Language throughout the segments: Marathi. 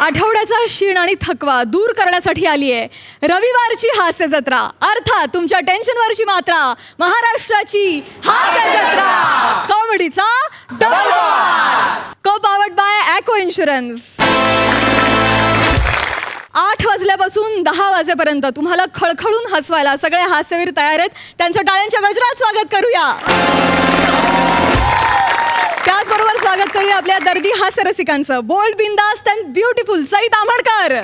आठवड्याचा शीण आणि थकवा दूर करण्यासाठी आली आहे रविवारची हास्य जत्रा, अर्थात तुमच्या टेन्शनवरची मात्रा, महाराष्ट्राची हास्य जत्रा, कॉमेडीचा डबल बार, को पावर्ड बाय ॲको इन्शुरन्स. 8 वाजल्यापासून 10 वाजेपर्यंत तुम्हाला खळखळून हसवायला सगळे हास्यवीर तयार आहेत. त्यांचं टाळ्यांच्या गजरात स्वागत करूया. त्याचबरोबर स्वागत करूया आपल्या दर्दी हास्य रसिकांचं. बोल्ड, बिंदास्त अँड ब्युटिफुल सई ताम्हणकर,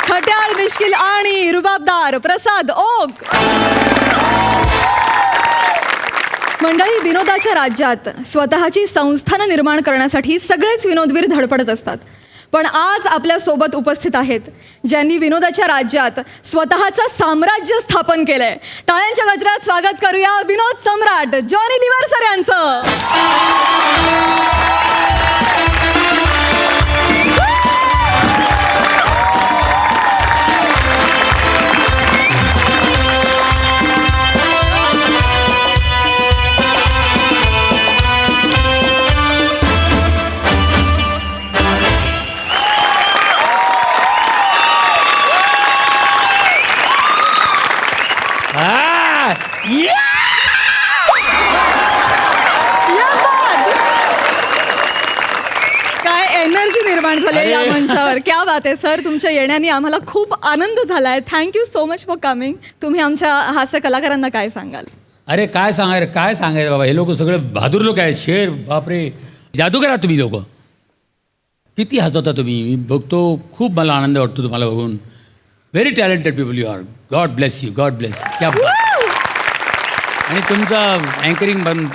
खट्याळ, मिश्किल आणि रुबाबदार प्रसाद ओक. मंडळी, विनोदाच्या राज्यात स्वतःची संस्थानं निर्माण करण्यासाठी सगळेच विनोदवीर धडपडत असतात. पण आज आपल्या सोबत उपस्थित आहेत ज्यांनी विनोदाच्या राज्यात स्वतःचं साम्राज्य स्थापन केलंय. टाळ्यांच्या गजरात स्वागत करूया विनोद सम्राट जॉनी लिव्हर सर यांचं. काय एनर्जी निर्माण झाली या मंचावर. क्या बात आहे सर, तुमच्या येण्याने आम्हाला खूप आनंद झालाय. Thank you so much for coming. तुम्ही आमच्या हास्य कलाकारांना काय सांगाल? अरे काय सांगायचं बाबा, हे लोक सगळे बहादूर लोक आहेत. शेर, बापरे, जादूगर आहात तुम्ही लोक. किती हसवता तुम्ही, मी बघतो. खूप मला आनंद वाटतो तुम्हाला बघून. Very talented people you are. God bless you, God bless. क्या आणि तुमचं अँकरिंग पण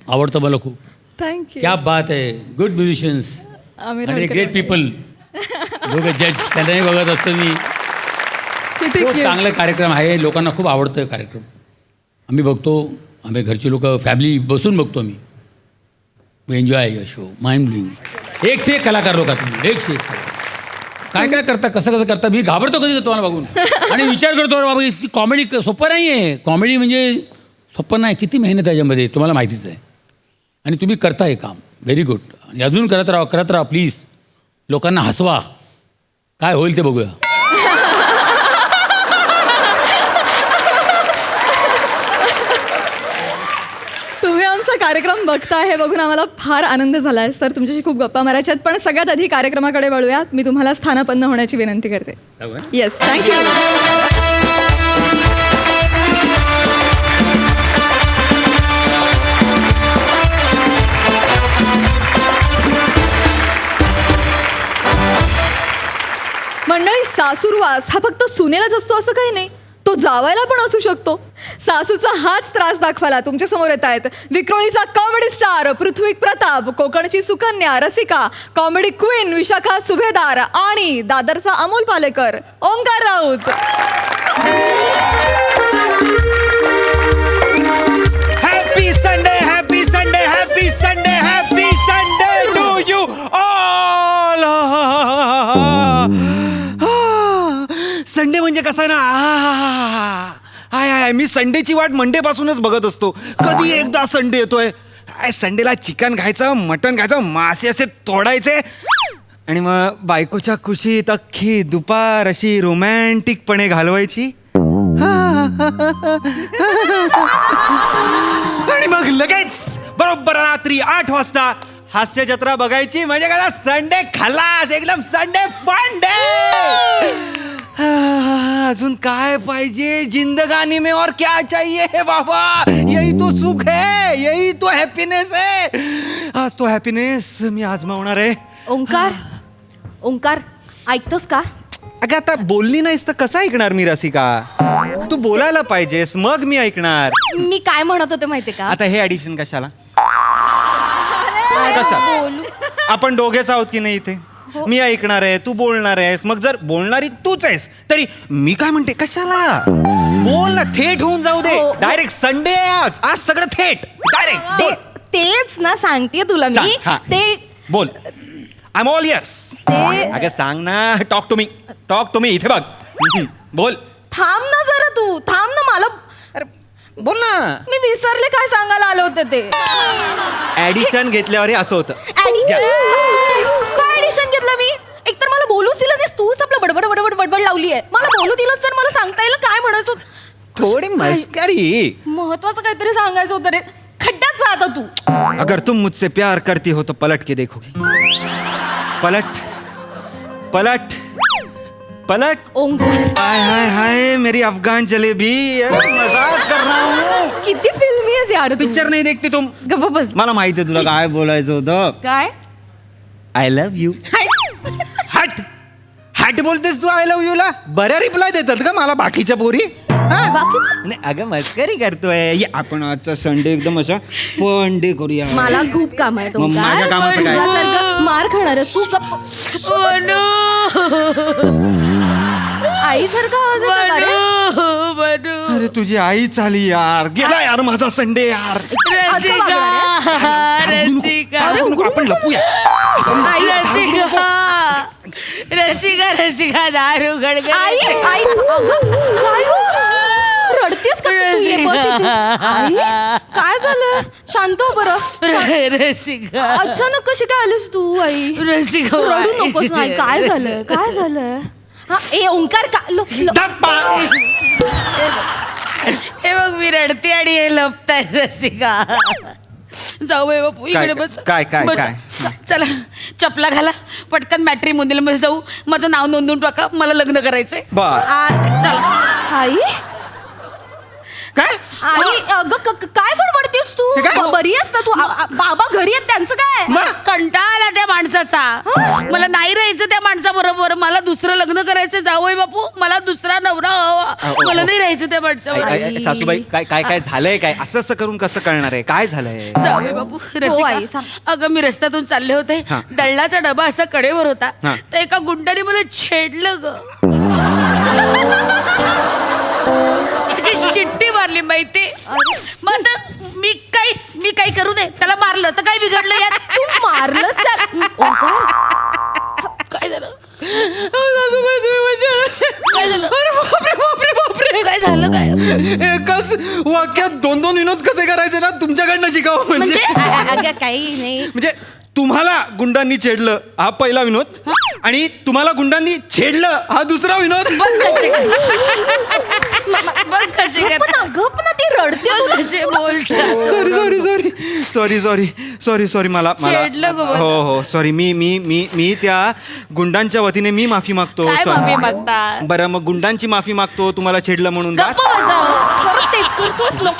आवडतं मला खूप. थँक्यू. क्या बात आहे. गुड म्युझिशियन्स आणि ग्रेट पीपल. दोघे जज त्यांनाही बघत असतो मी. खूप चांगला कार्यक्रम आहे. लोकांना खूप आवडतं कार्यक्रम. आम्ही बघतो, आम्ही घरची लोक फॅमिली बसून बघतो आम्ही. We enjoy your show. Mind blowing. एक से एक कलाकार लोक तुम्ही, एक से एक. काय काय करता, कसं करता, मी घाबरतो कधी तुम्हाला बघून. आणि विचार करतो अरे बाबा, इतकी कॉमेडी सोपं नाही आहे. कॉमेडी म्हणजे सोपं नाही. किती मेहनत आहे त्याच्यामध्ये तुम्हाला माहितीच आहे. आणि तुम्ही करता हे काम. Very good. आणि अजून करत राहा प्लीज. लोकांना हसवा. काय होईल ते बघूया. तुम्ही आमचा कार्यक्रम बघताय हे बघून आम्हाला फार आनंद झाला आहे सर. तुमच्याशी खूप गप्पा मारायच्यात, पण सगळ्यात आधी कार्यक्रमाकडे वळूया. मी तुम्हाला स्थानापन्न होण्याची विनंती करते. Yes, thank you. मंडळी, सासूरवास हा फक्त सुनेलाच असतो असं काही नाही. तो जावायला पण असू शकतो. सासूचा हाच त्रास दाखवायला तुमच्या समोर येत आहेत विक्रोळीचा कॉमेडी स्टार पृथ्वी प्रताप, कोकणची सुकन्या रसिका, कॉमेडी क्वीन विशाखा सुभेदार आणि दादरचा Amol Palekar Onkar Raut. Happy Sunday, happy Sunday, happy Sunday, happy Sunday to you all. Sunday म्हणजे कसा ना, हाय मी संडेची वाट मंडेपासूनच बघत असतो. कधी एकदा संडे येतोय. संडेला चिकन खायचं, मटण खायचं, मासे असे तोडायचे आणि मग बायकोच्या खुशीत अख्खी दुपार अशी रोमॅन्टिकपणे घालवायची. आणि मग लगेच बरोबर रात्री 8 वाजता हास्य जत्रा बघायची. म्हणजे काय, संडे खलास, एकदम संडे फन डे. अजून काय पाहिजे जिंदगानी में, और क्या चाहिए बाबा. यही तो सुख है, यही तो हॅपीनेस है. आज तो हॅपीनेस मी आजमावणार आहे. ओंकार ऐकतोस का? अगं आता बोलली नाहीस तर कसं ऐकणार मी रसिका. तू बोलायला पाहिजेस मग मी ऐकणार. मी काय म्हणत होते माहितीये का? आता हे ऍडिशन कशाला? कशा? आपण दोघेच आहोत की नाही इथे. मी ऐकणार आहे, तू बोलणार आहेस. मग जर बोलणारी तूच आहेस तरी मी काय म्हणते, कशाला बोल ना. थेट होऊन जाऊ दे. डायरेक्ट संडे आज, आज सगळं थेट डायरेक्ट. तेच ना सांगते तुला मी. ते बोल. I am all ears. अगं सांग ना. Talk to me. इथे बघ. बोल. थांब ना जरा, तू थांब ना. मला अरे बोल ना. मी विसरले काय सांगायला आले होते ते. ऍडिशन घेतल्यावर हे असं होतं. काय ऍडिशन घेतलं मी? एकतर मला बोलूच दिलं नाही, तूच आपलं बडबड बडबड बडबड लावली आहे. मला बोलू दिलंस तर मला सांगता येईल काय म्हणायचं. थोडी मस्करी. महत्वाचं काहीतरी सांगायचं होतं रे. खड्ड्यात जा आता तू. अगर तुम मुझसे प्यार करती हो तो पलट के देखोगी. पलट पलट पलट. ओंकार हाय हाय हाय मेरी अफगान जलेबी. अरे मजाक कर रहा हूँ. किती फिल्मी आहेस यार तू. पिक्चर नाही देखती तुम. गप्प बस. मला माहिती आहे तुला काय बोलायचं होतं. काय? I love you. हट हट बोलतेस तू आय लव्ह यू ला. बऱ्या रिप्लाय देतात का मला बाकीच्या पोरी. नाही अगं मस्करी करतोय. ये आपण आजचा संडे एकदम असा फंडे करूया. मला खूप काम आहे. मग माझ्या कामाचं काय? तुझ्यासारखं मार खाणार तू. आई सारखा आवाज येतो का रे? अरे तुझी आई चाली यार. गेला यार माझा संडे यार. असं वागणार आहेस? आपण लपूया. रसिका दारू गडगड. आई आई अगं, काय हो? रडतेस का तू? ये बस इथे. आई, काय झालं? शांत हो बरं. रसिका अचानक कशी काय आलीस तू आई? रसिका रडू नकोस आई. काय झालं? काय झालं? हा ए ओंकार का हे बघ मी रडते आणि हे लपताय रसिका. जाऊ बाई बापू इकडे बस. काय बस. चला चपला घाला पटकन मॅट्रिमोनियल मध्ये जाऊ. माझं नाव नोंदवून टाका. मला लग्न करायचंय. बर चला. आई काय आई अगं काय बडबडतेस तू? हे काय? बरी आहेस ना तू? बाबा घरी आहेत त्यांचं काय? मला कंटाळा आला त्या माणसाचा. मला नाही राहायचं त्या माणसाबरोबर. मला दुसरं लग्न करायचं. जावई बापू मला दुसरा नवरा हवा. मला नाही राहायचं त्या माणसाबरोबर. सासूबाई काय काय काय झालंय काय? असं असं करून कसं कळणार आहे? काय झालंय? जावई बापू आई, रसिका सांग. अगं मी रस्त्यातून चालले होते. हा. दळणाचा डबा असा कडेवर होता. हा. तर एका गुंडाने मला छेडलं ग. अशी शिट्टी मारली माहिती. मग आता मी काही करू दे. त्याला मारलं तर काय बिघडलं यात? तू मारलंस त्याला? ओंकार काय झालं? काय झालं काय? एकाच वाक्यात दोन दोन विनोद कसे करायचे ना तुमच्याकडनं शिकावं. म्हणजे अगं काही नाही. म्हणजे तुम्हाला गुंडांनी छेडलं हा पहिला विनोद आणि तुम्हाला गुंडांनी छेडलं हा दुसरा विनोद. बघ कसे गप ना ती रडते. कसे बोलतात. Sorry sorry sorry sorry sorry sorry मला छेडलं गं मला. हो हो सॉरी. मी त्या गुंडांच्या वतीने मी माफी मागतो. काय Sorry. माफी मागता? बरं मग गुंडांची माफी मागतो तुम्हाला छेडलं म्हणून. गप्प बसावं. परत तेच करतोस लोक.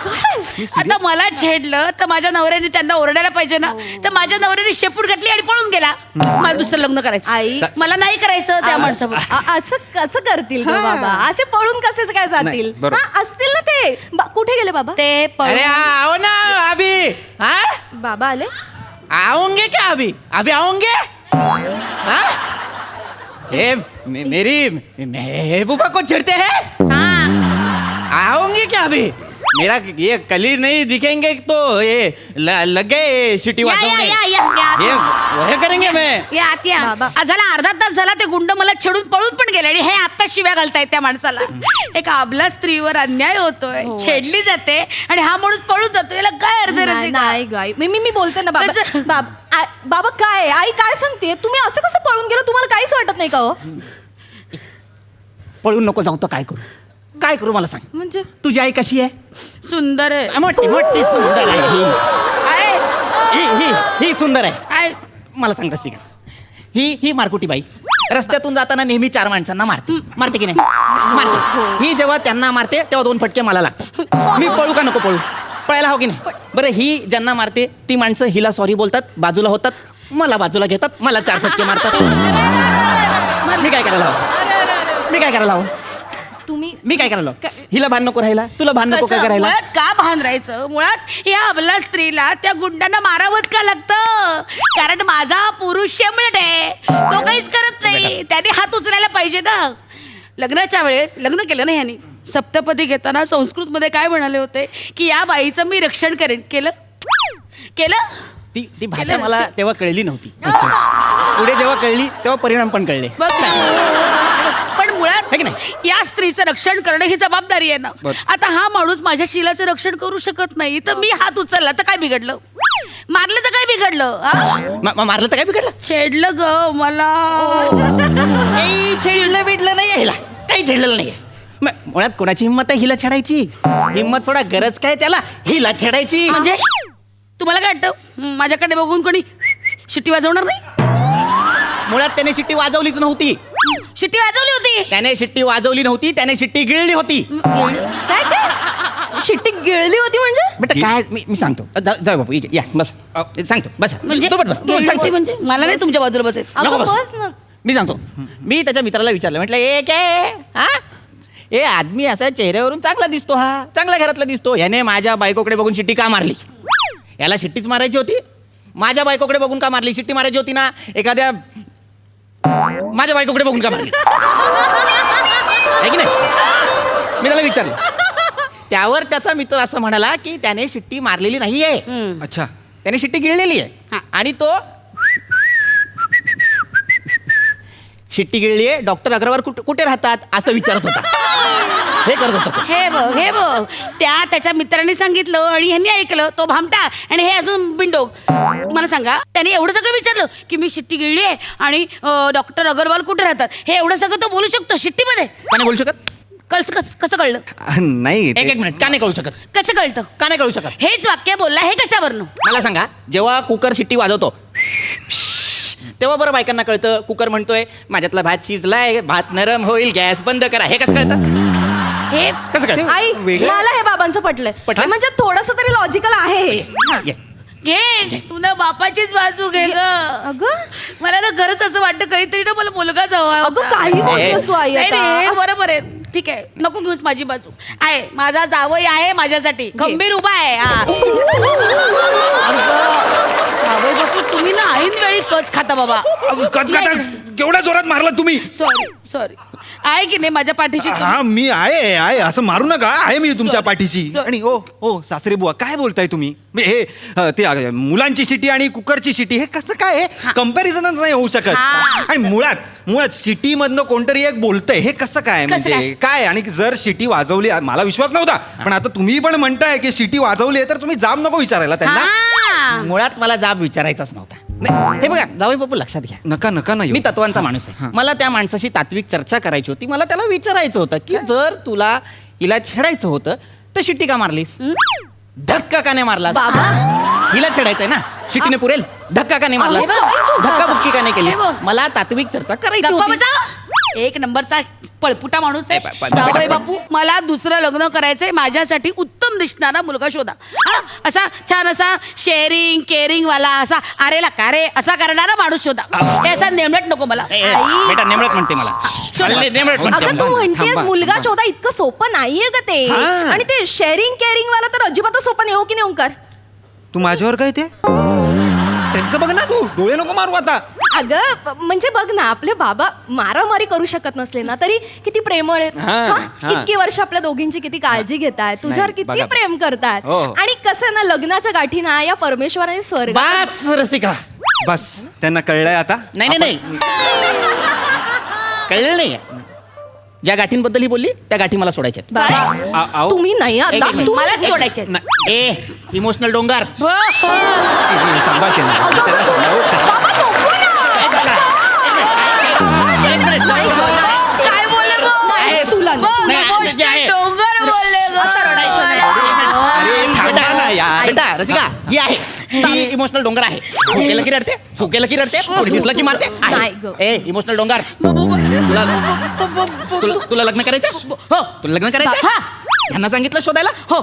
काय? आता मला छेडलं तर माझ्या नवऱ्याने त्यांना ओरडायला पाहिजे ना. तर माझ्या नवऱ्याने शेपूट घातली आणि पळून गेला. मला दुसरं लग्न आई. करायचं. मला नाही करायचं त्या माणसाबरोबर. असं कसं करतील ग बाबा? असे पळून कसे काय जातील? नाही, बरोबर. हा, असतील ना ते. कुठे गेले बाबा? ते अरे पळून आओ ना अभी. हाँ बाबा आले? आओगे क्या अभी? अभी आओगे? हाँ ये मेरी महबूबा को छेड़ते हैं? हाँ आओगे क्या अभी? मेरा ये कली नहीं दिखेंगे तो ये लग गए सिटी या वालों ने. या ये वह करेंगे मैं. या बाबा. झाला अर्धा तास झाला ते गुंड मला छेडून पळून पण गेले आणि हे आता शिव्या घालतायत त्या माणसाला. एक अबला स्त्रीवर अन्याय होतोय. छेडली जाते आणि हा माणूस पळून जातो. याला काय अर्थ नाही नाही गाई. मी बोलते ना बाबा. कसं? बाबा काय आई काय सांगते? तुम्ही असं कसं पळून गेलो? तुम्हाला काहीच वाटत नाही का हो? पळून नको जाऊ तर काय करू? काय करू मला सांग. म्हणजे तुझी आई कशी आहे? सुंदर आहे. मोठी मोठी सुंदर आहे ही. आहे. ही सुंदर आहे. आहे. मला सांग कशी का? ही मारकुटी बाई रस्त्यातून जाताना नेहमी 4 माणसांना मारते की नाही? मारते. ही जेव्हा त्यांना मारते तेव्हा 2 फटके मला लागतात. मी पळू का नको पळू? पळायला हवं की नाही? बरं ही ज्यांना मारते ती माणसं हिला सॉरी बोलतात, बाजूला होतात, मला बाजूला घेतात, मला 4 फटके मारतात. मी काय करायला हवं? मी काय करायला हवं? हिला भान नको राहिला, तुला भान नको काय कसं? करायला? मुळात का भान राहायचं? मुळात या अबला स्त्रीला त्या गुंडांना मारावंच का लागतं? कारण माझा पुरुष शेमट आहे. तो काहीच करत नाही. त्याने हात उचलायला पाहिजे ना. लग्नाच्या वेळेस लग्न केलं ना ह्यानी. सप्तपदी घेताना संस्कृत मध्ये काय म्हणाले होते की या बाईचं मी रक्षण करेन. केलं? ती भाषा मला तेव्हा कळली नव्हती. पुढे जेव्हा कळली तेव्हा परिणाम पण कळले. बघ ना. पण मुळात है की नाही? या स्त्रीचं रक्षण करणं ही जबाबदारी आहे ना. बरं. आता हा माणूस माझ्या शिलाचं रक्षण करू शकत नाही तर मी हात उचलला तर काय बिघडलं? मारलं तर काय बिघडलं हा? मारलं तर काय बिघडलं? छेडलं ग मला. काही छेडलं बिडलं नाही हिला, काही छेडलेलं नाही. मुळात कोणाची हिंमत आहे हिला छेडायची? हिंमत सोडा, गरज काय त्याला हिला छेडायची? म्हणजे तुम्हाला काय वाटतं माझ्याकडे बघून कोणी शिट्टी वाजवणार नाही? मुळात त्याने शिट्टी वाजवलीच नव्हती. शिट्टी वाजवली होती. त्याने शिट्टी वाजवली नव्हती, त्याने शिट्टी गिळली होती. काय काय शिट्टी गिळली होती म्हणजे? बेटा काय मी सांगतो. जाऊ बापू इकडे या बस. सांगतो बस. म्हणजे तू पण बस, तू पण गिळली सांगतो. होती म्हणजे मला नाही तुमच्या बाजूला बसायचं. नको अगं बस. बस ना. मी सांगतो. मी त्याच्या मित्राला विचारलं, म्हटलं ए काय हा ए आदमी असा चेहऱ्यावरून चांगला दिसतो, हा चांगल्या घरातला दिसतो, याने माझ्या बायकोकडे बघून शिट्टी का मारली? याला शिट्टीच मारायची होती. माझ्या बायकोकडे बघून का मारली? शिट्टी मारायची होती ना एखाद्या माझ्या बायकोकडे बघून का मारली? आहे की नाही? मी त्याला विचारलं. त्यावर त्याचा मित्र असं म्हणाला की त्याने शिट्टी मारलेली नाहीये, अच्छा. त्याने शिट्टी गिळलेली आहे. हा. आणि तो शिट्टी गिळली आहे, डॉक्टर अग्रवाल कुठे राहतात असं विचारत होता. हे करत होता तो. हे बघ त्याच्या मित्राने सांगितलं आणि ह्यांनी ऐकलं, तो भामटा आणि हे अजून बिंडोक. मला सांगा त्याने एवढं सगळं विचारलं की मी शिट्टी गिळली आहे आणि डॉक्टर अग्रवाल कुठे राहतात, हे एवढं सगळं तो बोलू शकतो शिट्टीमध्ये? का नाही बोलू शकत? कसं कळलं? नाही एक मिनिट, का नाही कळू शकत? कसं कळतं? का नाही कळू शकत? हेच वाक्य बोलला हे कशावरनं? मला सांगा, जेव्हा कुकर शिट्टी वाजवतो तेव्हा बरं बायकांना कळतं कुकर म्हणतोय माझ्यातला भात शिजलाय, भात नरम होईल, गॅस बंद करा. हे कसं कळतं? हे कसं कळतं? आई मला हे बाबांचं पटलंय. पटलं? म्हणजे थोडस तरी लॉजिकल आहे हे. हा. ये. घे तू ना बापाचीच बाजू घे ग. अगं मला ना खरंच असं वाटतं काहीतरी ना मला मुलगाच हवा होता. अगं काही बोलतेस तू आई नाही आता. नाही, हे बरोबर आहे. ठीक आहे नको घेऊस माझी बाजू. आहे माझा जावई आहे माझ्यासाठी खंबीर उभा आहे. हा. जावई बापू तुम्ही ना ऐन वेळी कच खाता बाबा. कच खाता केवढ्या जोरात मारला तुम्ही? सॉरी आहे की नाही माझ्या पाठीशी तुम्ही? हा मी आहे असं मारू नका. आहे मी तुमच्या Sorry. पाठीशी. Sorry. आणि ओ सासरे बुवा काय बोलताय तुम्ही? हे ते मुलांची शिटी आणि कुकरची शिटी हे कसं काय आहे? कम्पॅरिझनच नाही होऊ शकत. हा. आणि मुळात शिटी मधनं कोणतरी एक बोलतंय हे कसं काय? कसं म्हणजे काय? आणि जर शिटी वाजवली, मला विश्वास नव्हता पण आता तुम्ही पण म्हणताय की शिटी वाजवली आहे तर तुम्ही जाब नको विचारायला त्यांना. हा. मुळात मला जाब विचारायचाच नव्हता. हे बघा जावई बापू लक्षात घ्या, नका ना मी तत्वांचा माणूस आहे. मला त्या माणसाशी तात्विक चर्चा करायची होती. मला त्याला विचारायचं होतं की जर तुला हिला छेडायचं होतं तर शिट्टी का मारलीस? धक्का का नाही मारला? बाबा. हिला छेडायचंय ना, शिट्टीने पुरेल. धक्का का नाही मारला? हे बघ. धक्का बुक्की का नाही केली? हे बघ. मला तात्विक चर्चा करायची गप्पा होती. बसा. एक नंबरचा पळपुटा माणूस आहे. पण- जावई बापू मला दुसरं लग्न करायचंय, माझ्यासाठी उत्तम दिसणारा मुलगा शोधा. हा? असा छान असा शेअरिंग केअरिंग वाला, असा अरेला कारे असा करणारा माणूस शोधा. हे असा नेमलट नको मला. बेटा नेमळत म्हणते मला. नेमळत म्हणते अगं तू मला. म्हणतेस थांबा. मुलगा शोधा इतकं सोपं नाहीये का ते? हा. आणि ते शेअरिंग केअरिंग वाला तर अजिबातच सोपं नाही. हो की नाही ओंकार? तू माझ्यावर काय ते त्यांचं बघ ना, तू डोळे नको मारू आता. अगं म्हणजे बघ ना, आपले बाबा मारामारी करू शकत नसले ना तरी किती प्रेमळ आहेत. हा, हा? हा. इतकी वर्ष आपल्या दोघींची किती काळजी घेतायत, तुझ्यावर नाही, किती बघा. प्रेम करतायत. हो. आणि कसं ना लग्नाच्या गाठी ना या परमेश्वराने स्वर्ग. बस रसिका. बस त्यांना कळलंय आता. नाही कळलं नाही. ज्या गाठींबद्दल ही बोलली त्या गाठी मला सोडायच्या. बाबा आओ. तुम्ही नाही एक आता मिनिट. तुम्ही- मलाच सोडायचे. ए इमोशनल डोंगर. सांभाळते ना. त्यांना सांभाळ. बाबा नको ना. नाही गं, नाही. काय बोलले नाही, तुला नाही. नाही, गोष्ट जे आहे. डोंगर बोलले ग. आता रडायचं नाही. अरे थांबा ना यार. बेटा रसिका ही आहे, ही इमोशनल डोंगर आहे. झोकेला की रडते, झोकेला की रडते, कोणी दिसलं की मारते. आहे. नाही गं. ए इमोशनल डोंगर. तुला लग्न करायचं? हो तुला लग्न करायचं? हा. ह्यांना सांगितलं शोधायला? हो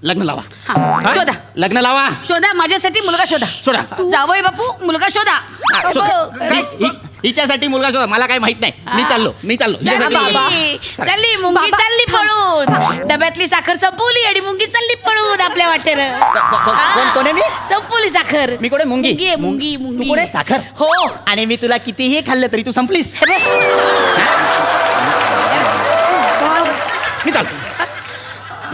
लग्न लावा. हा, शोधा लग्न लावा. शोधा माझ्यासाठी मुलगा शोधा. सोडा. जावई बापू मुलगा शोधा. हा, शोधा. हिच्यासाठी मुलगा शोधा. मला काय माहित नाही. मी चाललो हिच्यासाठी मुलगा शोधा. चालली मुंगी बाबा, चालली पळून. डब्यातली साखर संपवली आणि मुंगी चालली पळून आपल्या वाटेनं. कोण आहे मी? संपवली साखर. मी कोण मुंगी? आहे, मुंगी तू कोण आहे? साखर. हो. आणि मी तुला कितीही खाल्लं तरी तू संपलीस. मी चालतो.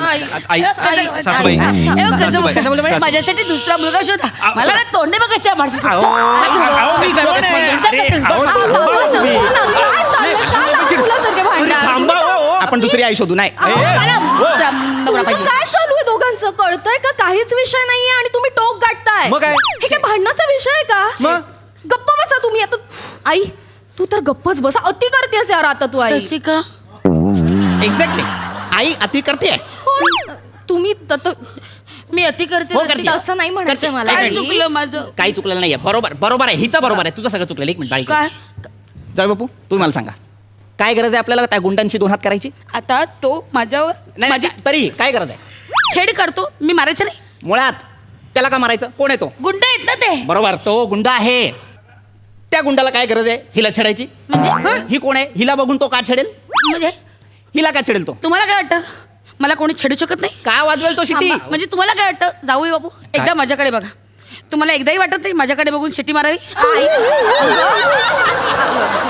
आई. आई सासूबाई. सासूबाई. सासूबाई. माझ्यासाठी दुसरा मुलगा शोधा. मला ना तोंडे बघायचं माणसाचं. अहो, अहो, मी कोण आहे? अरे, अहो, बाबा, नको ना. काय चाललंय? काय लहान मुलासारखे अरे, भांडण? थांबा हो. आपण दुसरी आई शोधू. नाही ए, मला हो. नवरा तुमचं पाहिजे. काय चालू आहे दोघांचं? कळतंय का? काहीच विषय नाहीये आणि तुम्ही टोक गाठताय. मग काय? हे काय भांडणाचा विषय आहे का? मग? गप्प बसा तुम्ही आता. आई तू तर गप्पच बसा. अति करतेस यार आता तू आई. रसिका एक्झॅक्टली आई अति करते. हो, तुम्ही मी अति करते हो, रसिका. करते. असं नाही म्हणायचं करते. मला काय आई. चुकलं माझं? काही चुकलेलं नाहीये. बरोबर आहे. हिचं बरोबर आहे. तुझं सगळं चुकलेलं. एक मिनिट काय जाऊ बापू तुम्ही मला सांगा काय गरज आहे आपल्याला त्या गुंडांशी 2 हात करायची? आता तो माझ्यावर नाही माझी तरी काय गरज आहे? छेड काढतो. मी मारायचं नाही. मुळात त्याला का मारायचं? कोण आहे तो? गुंड आहेत ना ते. बरोबर तो गुंड आहे. त्या गुंडाला काय गरज आहे हिला छेडायची? म्हणजे ही कोण आहे? हिला बघून तो का छेडेल? म्हणजे हिला का छेडेल तो? तुम्हाला काय वाटतं मला कोणी छेडू शकत नाही? का वाजवेल तो शिट्टी? थांबा. म्हणजे तुम्हाला काय वाटतं जाऊया बापू एकदा माझ्याकडे बघा. तुम्हाला एकदाही वाटत नाही माझ्याकडे बघून शिट्टी मारावी?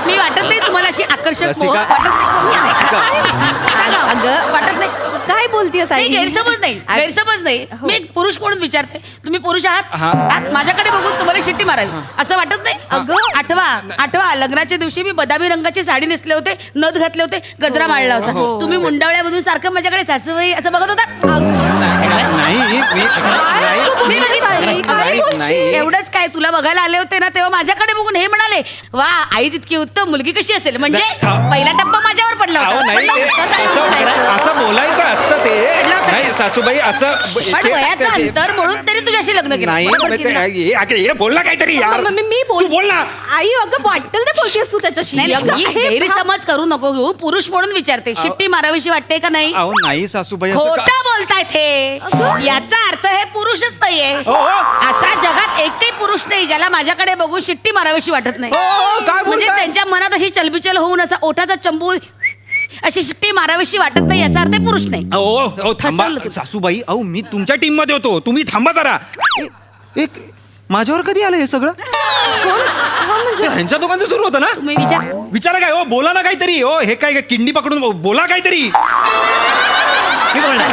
मी वाटत नाही तुम्हाला अशी आकर्षक रसिका. मोह वाटत नाही? सांगा. अगं वाटत नाही? काय बोलतेस आई? नाही गैरसमज नाही आई- गैरसमज नाही. हो. मी एक पुरुष म्हणून विचारते. तुम्ही पुरुष आहात हा. आहात. माझ्याकडे बघून तुम्हाला शिट्टी मारावी असं वाटत नाही? अगं. आठवा लग्नाच्या दिवशी मी बदामी रंगाची साडी नेसले होते, नथ घातले होते, गजरा माळला होता. हो. तुम्ही मुंडावळ्यामधून सारखं माझ्याकडे सासूबाई असं बघत होता. नाही मी बघितलं. आई, काय नाही, बोलशील? नाही. एवढंच काय तुला बघायला आले होते ना तेव्हा माझ्याकडे बघून हे म्हणाले वा आई जितकी उत्तम मुलगी कशी असेल. म्हणजे पहिला टप्पा माझ्यावर पडला अहो होता. नाही ते असं बोलायचं असतं ते. नाही सासूबाई असं पण वयाचं अंतर म्हणून तरी तुझ्याशी लग्न केलं. नाही बरोबर मग केलं ना? हे बोल ना काहीतरी यार. मी तू बोल ना. आई अगं वाटेल ते बोलतेस तू त्याच्याशी. नाही अगं, नाही, हे गैरसमज करू नको घेऊ. पुरुष म्हणून विचारते शिट्टी मारावीशी वाटते का नाही? अहो नाही सासूबाई असं का- खोटं बोलताय ते. अगं. याचा अर्थ हे पुरुषच नाहीये. हो, हो. असा जगात एकही पुरुष नाही ज्याला माझ्याकडे बघून शिट्टी मारावीशी वाटत नाही. हो, हो, काय म्हणजे बोलताय? त्यांच्या मनात अशी चलबिचल होऊन असा ओठाचा चंबू अशी शिट्टी मारावीशी वाटत नाही याचा अर्थ हे पुरुष नाही. अहो थांबा फसवलं तू. सासूबाई. अहो मी तुमच्या टीम मध्ये होतो. तुम्ही थांबा जरा. एक माझ्यावर कधी आलं हे सगळं? म्हणजे ह्यांच्या दोघांचं सुरू होतं ना? तुम्ही विचार. विचारा काय हो बोला ना काहीतरी. हो हे काय किंडी पकडून बोला काहीतरी. मी बोलणार.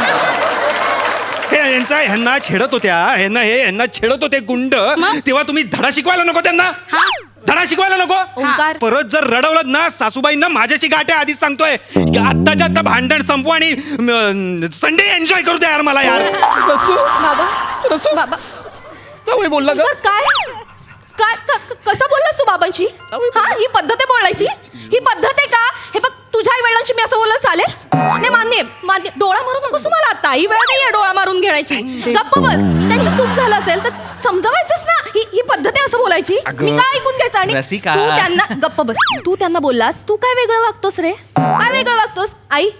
ह्यांना छेडत होत्या. ह्यांना छेडत होते गुंड. मग? तेव्हा तुम्ही धडा शिकवायला नको त्यांना. हा धडा शिकवायला नको. ओंकार. परत जर रडवलं ना सासूबाईंना माझ्याशी गाठ आहे आधीच सांगतोय. की आत्ताच्या आत्ता भांडण संपू आणि संडे एन्जॉय करू द्या यार मला यार. बाबा जाऊ बोलला सर काय काय कसं बोललास तू बाबांची? हा ही पद्धत आहे बोलायची? ही पद्धत आहे का? हे बघ तुझ्या आई वडिलांची मी असं बोलत चालेल? नाही मान्य. डोळा मारू नकोस तुम्हाला आता. ही वेळ नाहीये डोळा मारून घेण्याची. गप्प बस. त्यांची चूक झालं असेल तर समजावायचंच ना. ही पद्धत आहे असं बोलायची? अगं, मी काय ऐकून घ्यायचं? आणि रसिका. तू त्यांना गप्प बस. तू त्यांना बोललास तू काय वेगळं वागतोस रे? काय वेगळं वागतोस? आई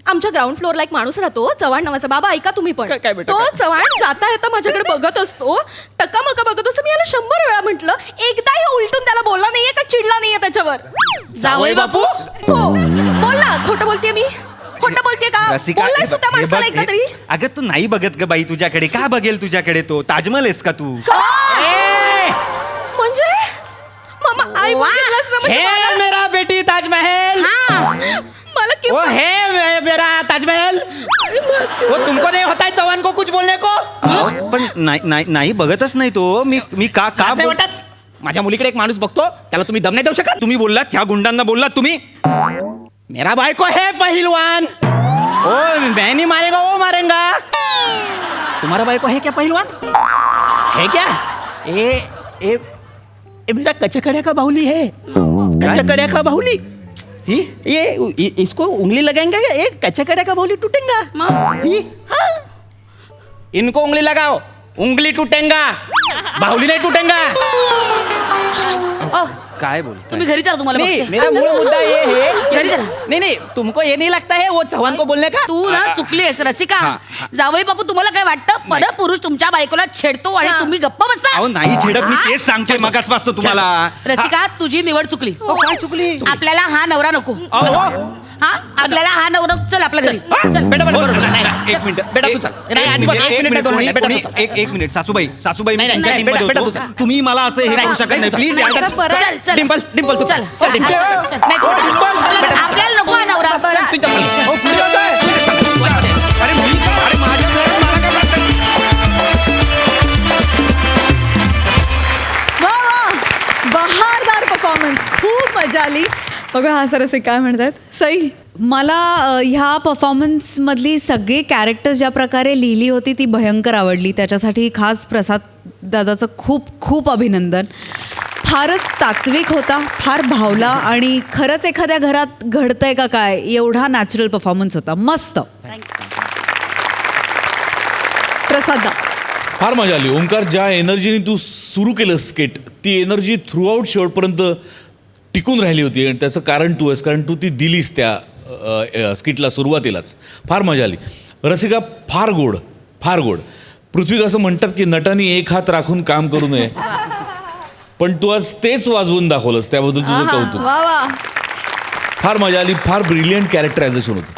आमच्या ग्राउंड फ्लोअरला एक माणूस राहतो चव्हाण नावाचा. बाबा ऐका तुम्ही पण. काय बेटा, तो काय? चव्हाण जाता येता माझ्याकडे बघत असतो. टकामका बघत असतो. मी याला 100 वेळा म्हटलं एकदाही उलटून त्याला बोलला नाहीये का चिडला नाहीये त्याच्यावर? जावई बापू. हो बोल ना. खोटं बोलतेय मी? खोटं बोलतेय का? रसिका, बोललायस तू त्या हे माणसाला बघ, एकदा तरी? अगं तू नाही बघत ग बाई तुझ्याकडे. का बघेल तुझ्याकडे तो? ताजमहल आहेस का तू? म्हणजे मामा आई वा. बघितलंस ना म्हणजे हे मेरा बेटी ताजमहल. मला ओ है मेरा ताजमहल. वो तुमको नहीं होता है चौहान को कुछ बोलने को? पण नाही बघतच नाही तो. मी का असं वाटत माझ्या मुलीकडे एक माणूस बघतो त्याला तुम्ही दम नाही देऊ शकत? तुम्ही बोललात ह्या गुंडांना बोललात तुम्ही. मेरा भाई को है पहलवान. ओ मैं नहीं मारेगा वो मारेगा. तुम्हारा भाई को है क्या पहलवान? है क्या? ए मेरा कचकड़िया का बाहुली है. कचकड़िया का बाहुली. ये इसको उंगली लगाएंगे ये कचकड़िया का बाहुली टूटेगा. हाँ. इनको उंगली लगाओ उंगली टूटेगा बाहुली नहीं टूटेगा. काय बोलताय? तुम्ही घरी जा. तुम्हाला नहीं बघते. मेरा मूल मुद्दा ये है घरी जा. नहीं तुमको ये नहीं लगता है वो चौहान को बोलने का? तू ना चुकलीस रसिका. जावई बापू तुम्हाला काय वाटतं पर पुरुष तुमच्या बायकोला छेडतो आणि तुम्ही गप्प बसता? अहो नाही छेडत. मी तेच सांगतोय मगाचपासून तुम्हाला. रसिका तुझी निवड चुकली. काय चुकली? आपल्याला हा नवरा नको. अहो हा आपल्याला हा नवरा चल आपल्या घरी. चल बेटा बरोबर. बरोबर नाही, एक मिनिट. बेटा तू चल. नाही, अजिबात एक मिनिट, दोन मिनिट, बेटा तू चल. एक मिनिट सासूबाई मी नाही, तुमच्या नाही, टीममध्ये बेटा, होतो. बेटा, तू तुम्ही मला असं हे करू शकत नाही प्लीज यार. असं परत- चल चल डिंपल तू चल, चल चल, डिंपल. चल. नाही तू बेटा आपल्याला नको हा नवरा. बरं. तू चल. अहो, कुठे जाताय? अरे माझ्या घरात मला काय सांगताय? वा वा. बहारदार परफॉर्मन्स. खूप मजा आली. बघा हा सरसे काय म्हणतात. सई, मला ह्या परफॉर्मन्समधली सगळी कॅरेक्टर्स ज्या प्रकारे लिहिली होती ती भयंकर आवडली. त्याच्यासाठी खास प्रसाद दादाचं खूप खूप अभिनंदन. फारच तात्विक होता, फार भावला आणि खरंच एखाद्या घरात घडतंय का काय एवढा नॅचरल परफॉर्मन्स होता. मस्त. प्रसाद दा. फार मजा आली ओंकार. ज्या एनर्जीने तू सुरू केलं स्किट, ती एनर्जी थ्रूआउट शेवटपर्यंत टिकून राहिली होती आणि त्याचं कारण तू आहेस, कारण तू ती दिलीस त्या स्किटला सुरुवातीलाच. फार मजा आली. रसिका फार गोड, फार गोड. पृथ्वी असं म्हणतात की नटांनी एक हात राखून काम करू नये, पण तू आज तेच वाजवून दाखवलंस, त्याबद्दल तुझं कौतुक. वा वा. फार मजा आली. फार ब्रिलियंट कॅरेक्टरायझेशन होतं.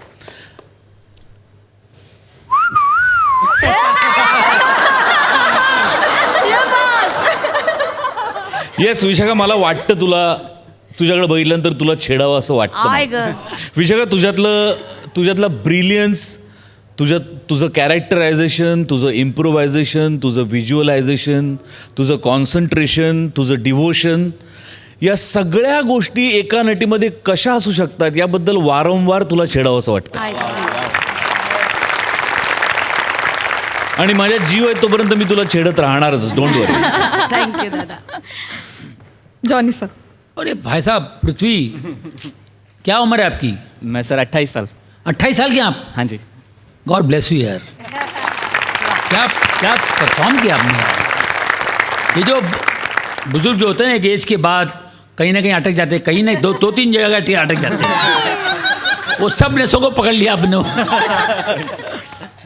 येस विशाखा, मला वाटतं तुझ्याकडे बघितल्यानंतर तुला छेडावं असं वाटतं आय मला. ग. विशाखा, तुझ्यातलं ब्रिलियन्स, तुझं कॅरेक्टरायझेशन, तुझं इम्प्रोव्हायझेशन, तुझं व्हिज्युअलायझेशन, तुझं कॉन्सन्ट्रेशन, तुझं डिव्होशन, या सगळ्या गोष्टी एका नटीमध्ये कशा असू शकतात याबद्दल वारंवार तुला छेडावं असं वाटतं. आणि माझ्या जीव आहे तोपर्यंत मी तुला छेडत राहणारच. Don't worry. थँक्यू दादा. Johnny sir. अरे भाई साहब, पृथ्वी क्या उम्र है आपकी? मैं सर 28 साल. 28 साल के आप? हाँ जी. गॉड ब्लेस यू यार. क्या क्या परफॉर्म किया आपने यार. ये जो बुजुर्ग जो होते हैं एक एज के बाद कहीं ना कहीं अटक जाते हैं, कहीं ना दो तीन जगह अटक जाते हैं, वो सब नेसों को पकड़ लिया आपने.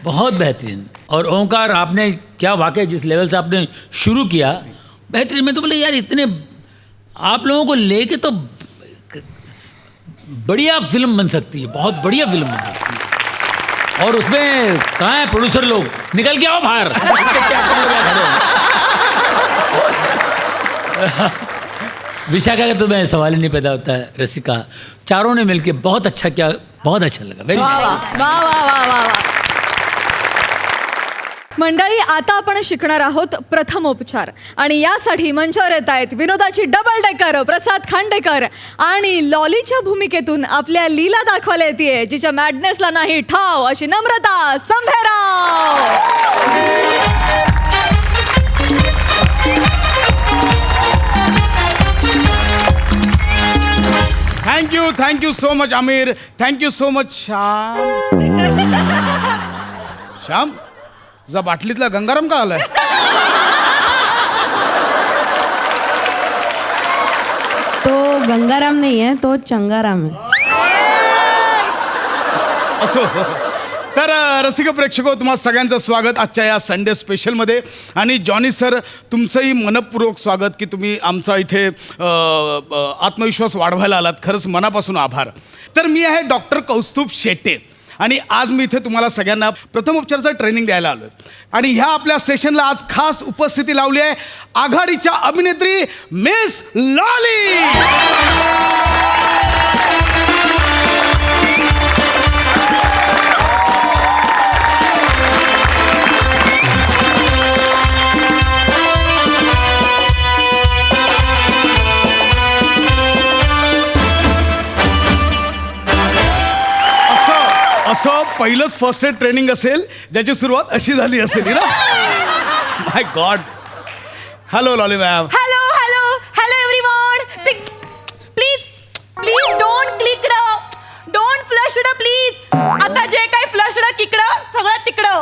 बहुत बेहतरीन. और ओंकार, आपने क्या वाकई जिस लेवल से आपने शुरू किया बेहतरीन. मैं तो बोले यार इतने आप लोगों को लेके तो बढ़िया फिल्म बन सकती है, बहुत बढ़िया फिल्म बन सकती है. और उसमें कहाँ है प्रोड्यूसर लोग, निकल के आओ बाहर. विशाखा का तो मैं सवाल ही नहीं पैदा होता है. रसिका, चारों ने मिलके बहुत अच्छा किया, बहुत अच्छा लगा. वेरी वा वा वा वा वा वा वा. मंडळी, आता आपण शिकणार आहोत प्रथमोपचार आणि यासाठी मंचावर येत आहेत विनोदाची डबल डेकर प्रसाद खांडेकर आणि लॉलीच्या भूमिकेतून आपल्या लीला दाखवायला येते जिच्या मॅडनेसला नाही ठाव अशी Namrata Sambherao. Thank you so much Aamir. Thank you so much Shyam. Shyam, तुझा बाटलीतला गंगाराम का आलाय? तो गंगाराम नहीं है, तो चंगाराम है. असो. तर रसिक प्रेक्षको, तुम्हा सगळ्यांचं स्वागत आजच्या या संडे स्पेशलमध्ये. आणि जॉनी सर, तुमचंही मनपूर्वक स्वागत की तुम्ही आमचा इथे आत्मविश्वास वाढवायला आलात. खरंच मनापासून आभार. तर मी आहे डॉक्टर कौस्तुभ शेटे आणि आज मी इथे तुम्हाला सगळ्यांना प्रथमोपचाराचं ट्रेनिंग द्यायला आलो आहे. आणि ह्या आपल्या सेशनला आज खास उपस्थिती लावली आहे आघाडीच्या अभिनेत्री मिस लॉली. असं पहिलंच फर्स्ट एड ट्रेनिंग असेल ज्याची सुरुवात अशी झाली असेल ना. My God. Hello Lolly ma'am. Hello hello hello everyone. Please please don't click don't flush please. आता जे काही फ्लश किकडं सगळं तिकडं.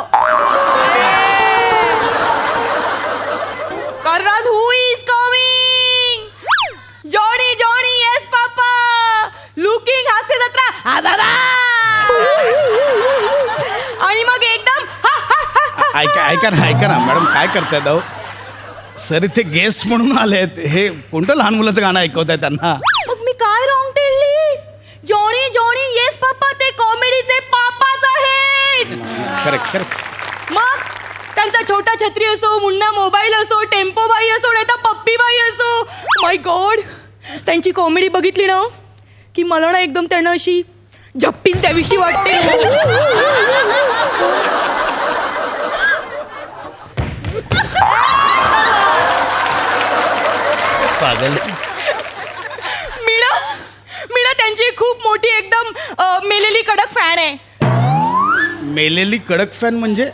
कर्राज who is coming. Johnny Johnny yes papa. Looking Hasya Jatra. हा बाबा. आणि मग एकदम ऐका ना मॅडम, काय करतायत अहो? सर इथे गेस्ट म्हणून आलेत. हे कोणतं लहान मुलाचं गाणं ऐकवत आहे त्यांना? मग मी काय रॉंग केली? जॉनी जॉनी येस पापा ते कॉमेडीचे पापाच आहेत. करेक्ट. मग त्यांचा छोटा छत्री असो, मुन्ना मोबाईल असो, टेम्पो बाई असो, नाही तर पप्पी बाई असो, माय गॉड, त्यांची कॉमेडी बघितली ना की मला ना एकदम त्यांना अशी झप्पीच द्यावीशी वाटते. पागल. मीना मीना मेलेली कडक फॅन म्हणजे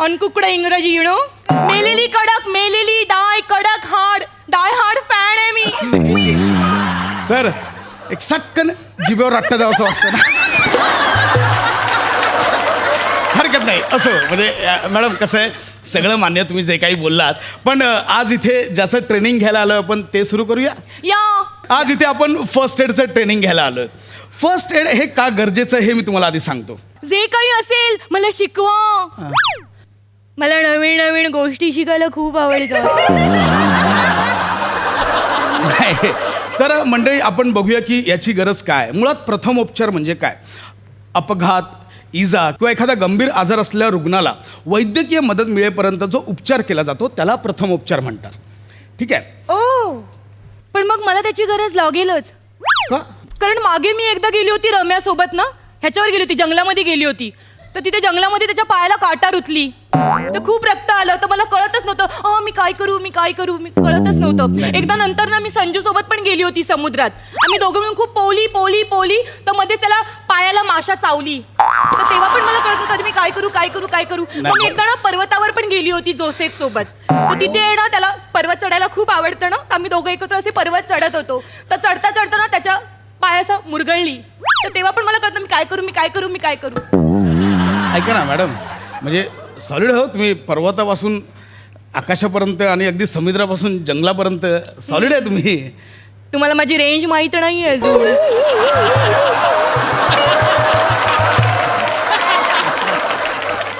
अनकुकड इंग्रजी यु नो मेलेली कडक मेलेली डाय कडक हार्ड डाय हार्ड फॅन आहे मी. सर एक सटकन जिभेवर रट्टा द्यावं असं वाटतं ना. हरकत नाही असं म्हणजे मॅडम कसं आहे सगळं मान्य तुम्ही जे काही बोललात पण आज इथे ज्याचं ट्रेनिंग घ्यायला आलं आपण ते सुरू करूया. या आज इथे आपण फर्स्ट एडचं ट्रेनिंग घ्यायला आलो. फर्स्ट एड हे का गरजेचं हे मी तुम्हाला आधी सांगतो. जे काही असेल मला शिकवा. मला नवीन नवीन गोष्टी शिकायला खूप आवडतात. नाही, तर मंडळी आपण बघूया की याची गरज काय. मुळात प्रथमोपचार म्हणजे काय. अपघात इजा किंवा एखादा गंभीर आजार असलेल्या रुग्णाला वैद्यकीय मदत मिळेपर्यंत जो उपचार केला जातो त्याला प्रथमोपचार म्हणतात. ठीक आहे. ओ पण मग मला त्याची गरज लागेलच का. कारण मागे मी एकदा गेली होती रम्यासोबत ना ह्याच्यावर गेली होती जंगलामध्ये गेली होती तर तिथे जंगलामध्ये त्याच्या पायाला काटा रुतली तर खूप रक्त आलं तर मला कळतच नव्हतं मी काय करू मी कळतच नव्हतं. एकदा नंतर ना मी संजू सोबत पण गेली होती समुद्रात. आम्ही दोघं मिळून खूप पोली तर मध्ये त्याला पायाला माशा चावली तर तेव्हा पण मला कळत नव्हतं मी काय करू. मग एकदा ना पर्वतावर पण गेली होती जोसेफ सोबत तर तिथे ना त्याला पर्वत चढायला खूप आवडतं ना आम्ही दोघं एकत्र असे पर्वत चढत होतो तर चढता ना त्याच्या पायाचा मुरगळली तर तेव्हा पण मला कळतं मी काय करू. ऐका ना मॅडम म्हणजे सॉलिड हो तुम्ही पर्वतापासून आकाशापर्यंत आणि अगदी समुद्रापासून जंगलापर्यंत सॉलिड आहे तुम्ही. तुम्हाला माझी रेंज माहित नाही अजून.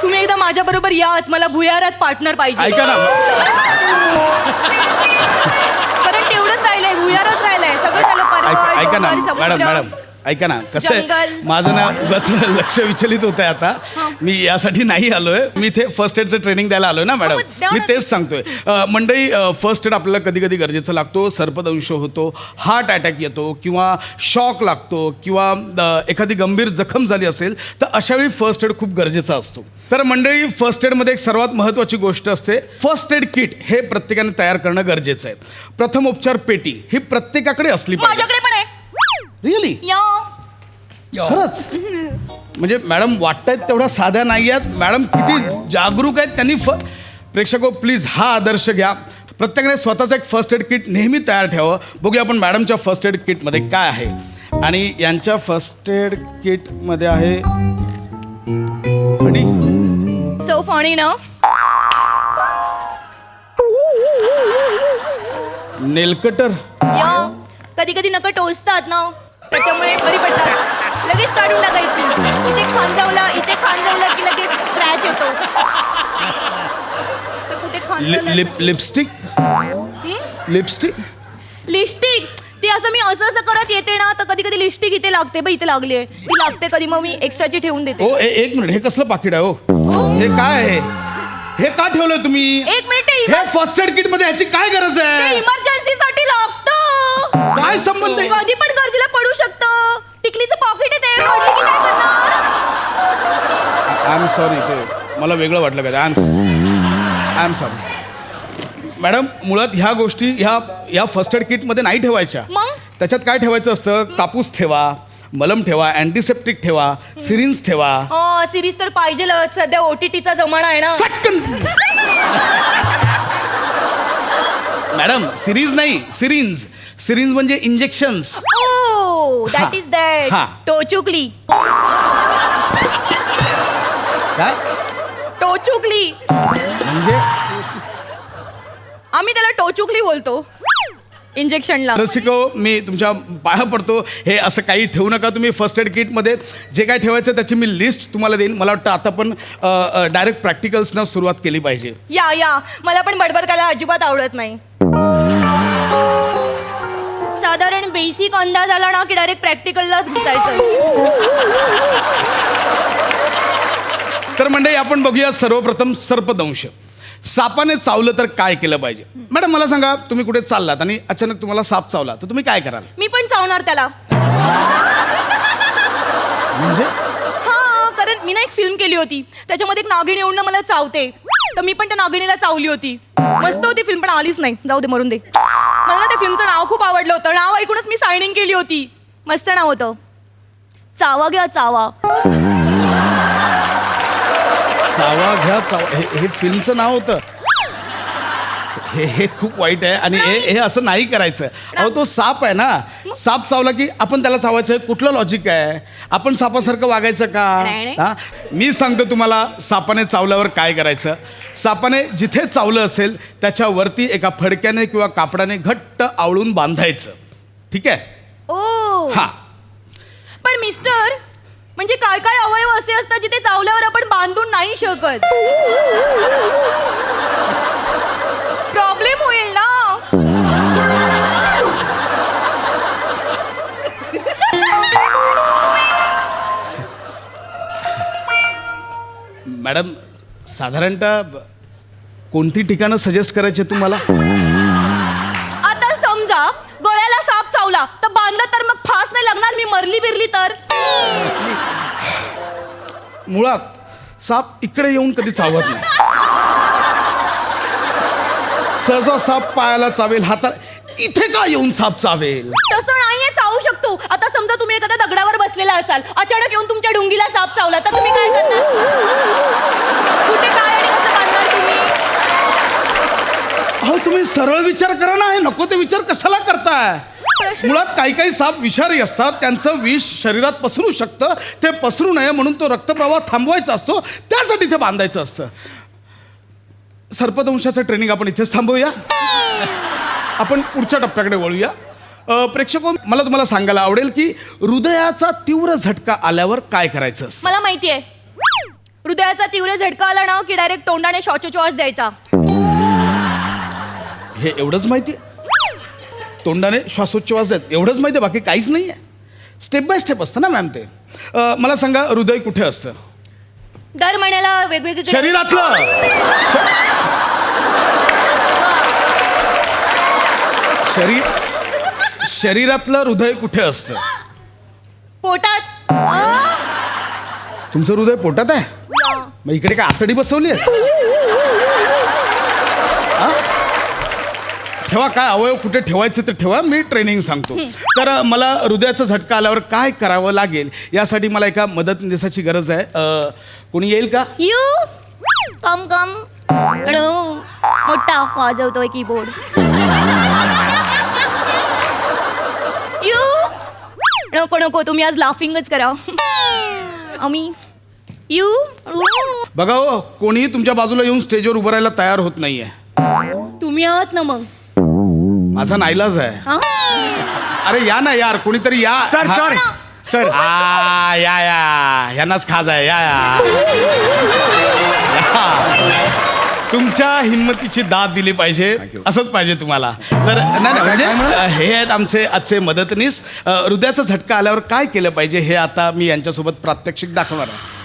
तुम्ही एकदा माझ्या बरोबर याच मला भुयारात पार्टनर पाहिजे. ऐका ना कारण तेवढंच राहिलंय भुयारच राहिलंय सगळं झालं पर्वत, ऐका ना डोंगर, मॅडम समुद्र. ऐका ना कसं आहे जंगल. माझं ना उगाच लक्ष विचलित होत आहे आता. मी यासाठी नाही आलोय मी इथे फर्स्ट एडचं ट्रेनिंग द्यायला आलोय ना मॅडम. मग द्या मी ना. तेच सांगतोय मंडळी फर्स्ट एड आपल्याला कधी कधी गरजेचं लागतो. सर्पदंश होतो हार्ट अटॅक येतो किंवा शॉक लागतो किंवा एखादी गंभीर जखम झाली असेल तर अशा वेळी फर्स्ट एड खूप गरजेचा असतो. तर मंडळी फर्स्ट एडमध्ये एक सर्वात महत्त्वाची गोष्ट असते फर्स्ट एड किट हे प्रत्येकाने तयार करणं गरजेचं आहे. प्रथमोपचार पेटी ही प्रत्येकाकडे असली पाहिजे. माझ्याकडे पण आहे. रिअली खरंच म्हणजे मॅडम वाटतायत तेवढ्या साध्या नाही आहेत मॅडम किती जागरूक आहेत त्यांनी प्रेक्षको प्लीज हा आदर्श घ्या. प्रत्येकाने स्वतःचं एक फर्स्ट एड किट नेहमी तयार ठेवावं. बघूया आपण मॅडमच्या फर्स्ट एड किटमध्ये काय आहे. आणि यांच्या फर्स्ट एड किटमध्ये आहे सो फनी ना नेलकटर. कधी कधी नकं टोचतात ना त्याच्यामुळे बरी पडतात. लगेच काढून टाकायची. इथे खांजवला की लगेच स्क्रॅच येतो. तर कुठे खांजवलं लिपस्टिक लिपस्टिक ती असं मी असं करत येते ना तर कधी कधी लिपस्टिक इथे लागते इथे लागली आहे ती लागते कधी मग मी एक्स्ट्राची ठेवून देते. ओ एक मिनिट हे कसलं पाकिट आहे हो हे काय आहे हे का ठेवलंय तुम्ही. एक मिनिट हे फर्स्ट एड किट मध्ये ह्याची काय गरज आहे. इमर्जन्सीसाठी लागतं. काय संबंध आहे. कधी पण गरजेला पडू शकतं. टिकलीचं पॉकेट आहे ते पडलं की काय करणार. आय एम सॉरी ते मला वेगळं वाटलं काय. I am sorry madam. मुळात ह्या गोष्टी ह्या फर्स्ट एड किटमध्ये नाही ठेवायच्या. मग? त्याच्यात काय ठेवायचं असतं कापूस ठेवा मलम ठेवा अँटीसेप्टिक ठेवा सिरिंज ठेवा. सिरीज तर पाहिजेलच सध्या OTTचा जमाना आहे ना. सटकन मॅडम सिरीज नाही सिरिंज म्हणजे इंजेक्शन्स. That is that. हा. टोचुकली काय टोचुकली म्हणजे आम्ही त्याला टोचुकली बोलतो इंजेक्शनला. रसिको मी तुमच्या पाया पडतो हे असं काही ठेवू नका तुम्ही. फर्स्ट एड किटमध्ये जे काय ठेवायचं त्याची मी लिस्ट तुम्हाला देईन. मला वाटतं आता पण डायरेक्ट प्रॅक्टिकल्सना सुरुवात केली पाहिजे. या मला पण बडबड करायला अजिबात आवडत नाही. साधारण बेसिक अंदाज आला ना की डायरेक्ट प्रॅक्टिकललाच घुसायचं. तर मंडळी आपण बघूया सर्वप्रथम सर्पदंश. सापाने चावलं तर काय केलं पाहिजे. मॅडम मला सांगा तुम्ही कुठे चाललात आणि अचानक तुम्हाला साप चावला तर तुम्ही काय कराल. मी पण चावणार त्याला. म्हणजे कारण मी ना एक फिल्म केली होती त्याच्यामध्ये एक नागिणी येऊन ना मला चावते तर मी पण त्या नागिणीला चावली होती. मस्त होती फिल्म पण आलीच नाही. जाऊ दे मरून दे. मला ना त्या फिल्मचं नाव खूप आवडलं होतं. नाव ऐकूनच मी सायनिंग केली होती. मस्त नाव होतं चावा घ्या चावा. चावा घ्या चावा हे फिल्मचं नाव होतं. हे खूप वाईट आहे आणि हे असं नाही करायचं. अहो तो साप आहे ना, साप चावला की आपण त्याला चावायचं. कुठलं लॉजिक आहे? आपण सापासारखं वागायचं का? हा, मी सांगतो तुम्हाला सापाने चावल्यावर काय करायचं. सापाने जिथे चावलं असेल त्याच्यावरती एका फडक्याने किंवा कापडाने घट्ट आवळून बांधायचं. ठीक आहे? ओ हा. पण मिस्टर, म्हणजे काय काय अवयव असे असतात जिथे चावल्यावर आपण बांधून नाही शकत? प्रॉब्लेम होईल ना. मॅडम साधारणतः कोणती ठिकाणं सजेस्ट करायची तुम्हाला? आता समजा गळ्याला साप चावला तर बांधलं तर मग फास नाही लागणार, मी मरली बिरली तर? मुळात साप इकडे येऊन कधी चावत नाही. सहसा साप पायाला चावेल, हाता इथे का येऊन साप चावेल? तसं नाहीये, चावू शकतो. आता समजा तुम्ही एखाद्या दगडावर बसलेला असाल, अचानक येऊन तुमच्या ढुंगीला साप चावला तर तुम्ही काय करणार? कुठे काय आणि कसं बांधणार तुम्ही? अहो तुम्ही सरळ विचार करा ना, हे नको ते विचार कशाला करताय? मुळात काही काही साप विषारी असतात, त्यांचं विष शरीरात पसरू शकतं. ते पसरू नये म्हणून तो रक्तप्रवाह थांबवायचा असतो, त्यासाठी ते बांधायचं असतं. सर्पदंशाचं ट्रेनिंग आपण इथेच थांबवूया. आपण पुढच्या टप्प्याकडे वळूया. प्रेक्षको, मला तुम्हाला सांगायला आवडेल की हृदयाचा तीव्र झटका आल्यावर काय करायचं असतं. मला माहितीये, हृदयाचा तीव्र झटका आला ना की डायरेक्ट तोंडाने श्वासोच्छवास द्यायचा. हे एवढंच माहिती आहे? तोंडाने श्वासोच्छवास आहेत एवढंच माहिती आहे, बाकी काहीच नाही आहे? स्टेप बाय स्टेप असतं ना मॅम ते. मला सांगा, हृदय कुठे असतं? दर महिन्याला वेगवेगळी शरीरातलं. शरीरातलं हृदय कुठे असतं? पोटात. तुमचं हृदय पोटात आहे? मग इकडे काय आतडी बसवली आहे? ठेवा, काय अवयव कुठे ठेवायचं ते ठेवा, मी ट्रेनिंग सांगतो. तर मला हृदयाचा झटका आल्यावर काय करावं लागेल यासाठी मला एका मदतनीसाची गरज आहे. कोणी येईल का? यू कम कम. मोठा वाजवतोय कीबोर्ड. यू नको नको, तुम्ही आज लाफिंगच करा. आम्ही यू. बघा हो, कोणीही तुमच्या बाजूला येऊन स्टेजवर उभं राहायला तयार होत नाहीये. तुम्ही आहात ना मग. माझा नाईलाज आहे. हा? अरे या ना यार, कोणीतरी या. सर सर सर या यांनाच खाज आहे. या. तुमच्या हिंमतीची दाद दिली पाहिजे, असंच पाहिजे तुम्हाला. तर नाही म्हणजे हे आहेत आमचे आजचे मदतनीस. हृदयाचा झटका आल्यावर काय केलं पाहिजे हे आता मी यांच्यासोबत प्रात्यक्षिक दाखवणार आहे.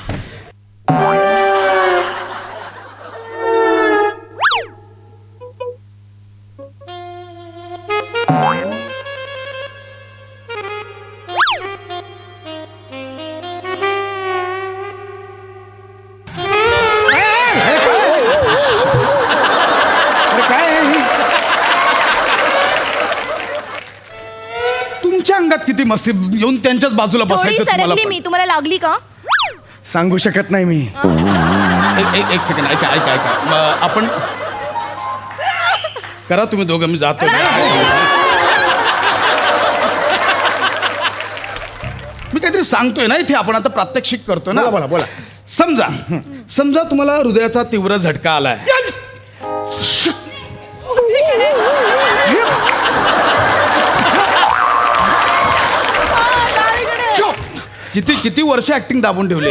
तुमच्या अंगात किती मस्ती, येऊन त्यांच्याच बाजूला थोडी बसायचं तुम्हाला सरकली पण. मी, तुम्हाला लागली का? सांगू शकत नाही मी. एक सेकंड, ऐका. आपण करा तुम्ही दोघं, मी जातो. मी काहीतरी सांगतोय ना इथे, आपण आता प्रात्यक्षिक करतोय ना. बोला बोला. समजा तुम्हाला हृदयाचा तीव्र झटका आलाय. किती वर्ष ऍक्टिंग दाबून ठेवली.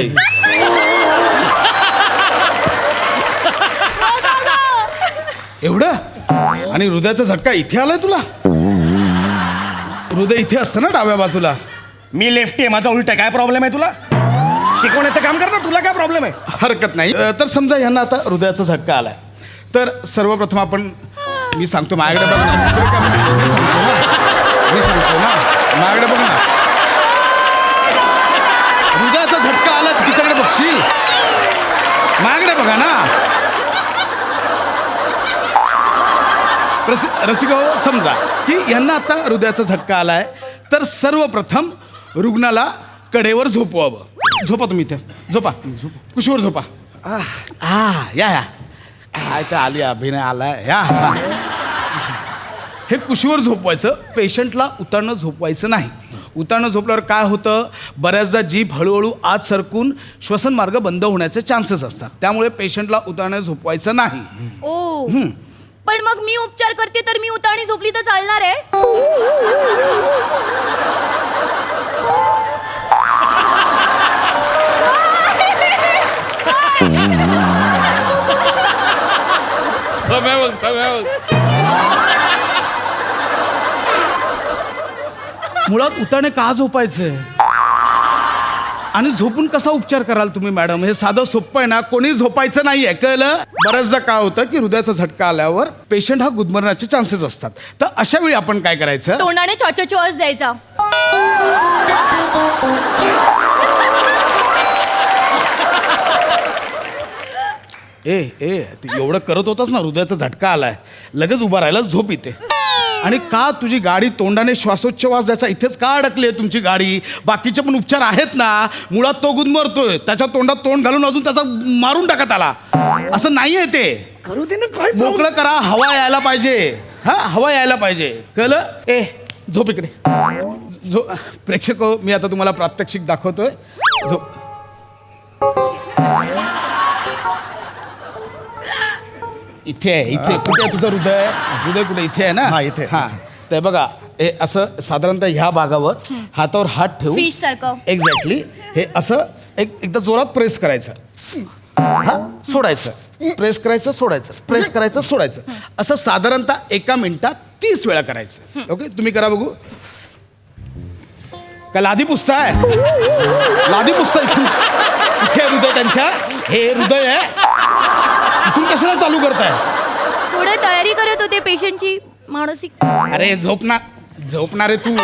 एवढं? आणि हृदयाचा झटका इथे आलाय तुला? हृदय इथे असतं ना डाव्या बाजूला. मी लेफ्टी आहे, माझा उलट आहे. काय प्रॉब्लेम आहे तुला? शिकवण्याचं काम कर ना, तुला काय प्रॉब्लेम आहे? हरकत नाही. तर समजा यांना आता हृदयाचा झटका आलाय, तर सर्वप्रथम आपण, मी सांगतो माझ्याकडे बघ ना. मी सांगतो ना माझ्याकडे बघ ना. हृदयाचा झटका आला तिच्याकडे बघशील, माझ्याकडे बघा ना. रसिका हो, समजा की यांना आता हृदयाचा झटका आलाय, तर सर्वप्रथम रुग्णाला कडेवर झोपवावं. झोपा तुम्ही इथे, झोपा, कुशीवर झोपा. या काय तर आली अभिनय आलाय या हे कुशीवर झोपवायचं, पेशंटला उतारनं झोपवायचं नाही. उतारनं झोपल्यावर काय होतं, बऱ्याचदा जीभ हळूहळू आत सरकून श्वसन मार्ग बंद होण्याचे चान्सेस असतात. त्यामुळे पेशंटला उतारनं झोपवायचं नाही. ओ पण मग मी उपचार करते तर मी उतावणी झोपली तर चालणार आहे? समय मुळात उतारणे का झोपायचंय आणि झोपून कसा उपचार कराल तुम्ही मॅडम? हे साधं सोपं आहे ना, कोणी झोपायचं नाहीये, कळलं? बऱ्याचदा काय होतं की हृदयाचा झटका आल्यावर पेशंट हा गुदमरण्याचे चान्सेस असतात. तर अशा वेळी आपण काय करायचं, तोंडाने चॉच द्यायचा. तू एवढं करत होतास ना, हृदयाचा झटका आलाय, लगेच उभा राहायला झोप येते. आणि का तुझी गाडी तोंडाने श्वासोच्छवास द्यायचा इथेच का अडकली आहे तुमची गाडी? बाकीचे पण उपचार आहेत ना. मुळात तो गुदमरतोय, त्याच्या तोंडात तोंड घालून अजून त्याचा मारून टाका त्याला. असं नाहीये ते, करू दे ना, काय मोकळं करा, हवा यायला पाहिजे. हवा यायला पाहिजे, कळलं? झोप इकडे. प्रेक्षक मी आता तुम्हाला प्रात्यक्षिक दाखवतोय. झोप. इथे आहे, इथे. कुठे आहे तुझं हृदय? हृदय कुठे? इथे आहे ना. इथे. ते बघा, हे असं साधारणतः ह्या भागावर हातावर हात ठेवून फिश सारखं. एक्झॅक्टली हे असं एकदा जोरात प्रेस करायचं, सोडायचं, प्रेस करायचं, सोडायचं, प्रेस करायचं, सोडायचं. असं साधारणतः 1 मिनिटात 30 वेळा करायचं. ओके, तुम्ही करा बघू. काय लादी पुसताय? लादी पुसताय? इथे हृदय त्यांच्या, हे हृदय आहे. इथून कशाला चालू करताय? थोडे तयारी करत होते पेशंटची मानसिक. अरे झोपणार आहे तू.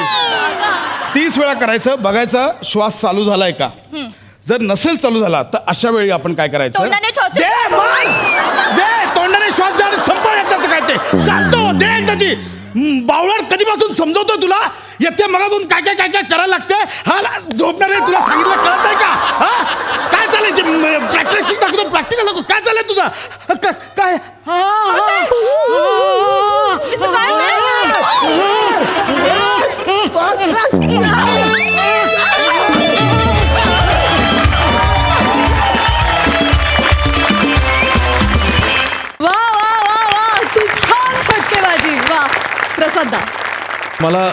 30 वेळा करायचं, बघायचं श्वास चालू झालाय का. जर नसेल चालू झाला तर अशा वेळी आपण काय करायचं, तोंडाने श्वास दे तोंडाने श्वास द्या आणि संपळ एकदाच काय ते शांत हो, दे एकदाची. बावळट कधीपासून समजवतोय तुला, येते मगातून काय काय काय काय करायला लागतंय. झोपणार आहे, तुला सांगितलं, कळत आहे का? काय चाललंय ते? प्रॅक्टिकल दाखवतो, प्रॅक्टिकल दाखवतो. काय चाललंय तुझं? काय प्रसाद दा. मला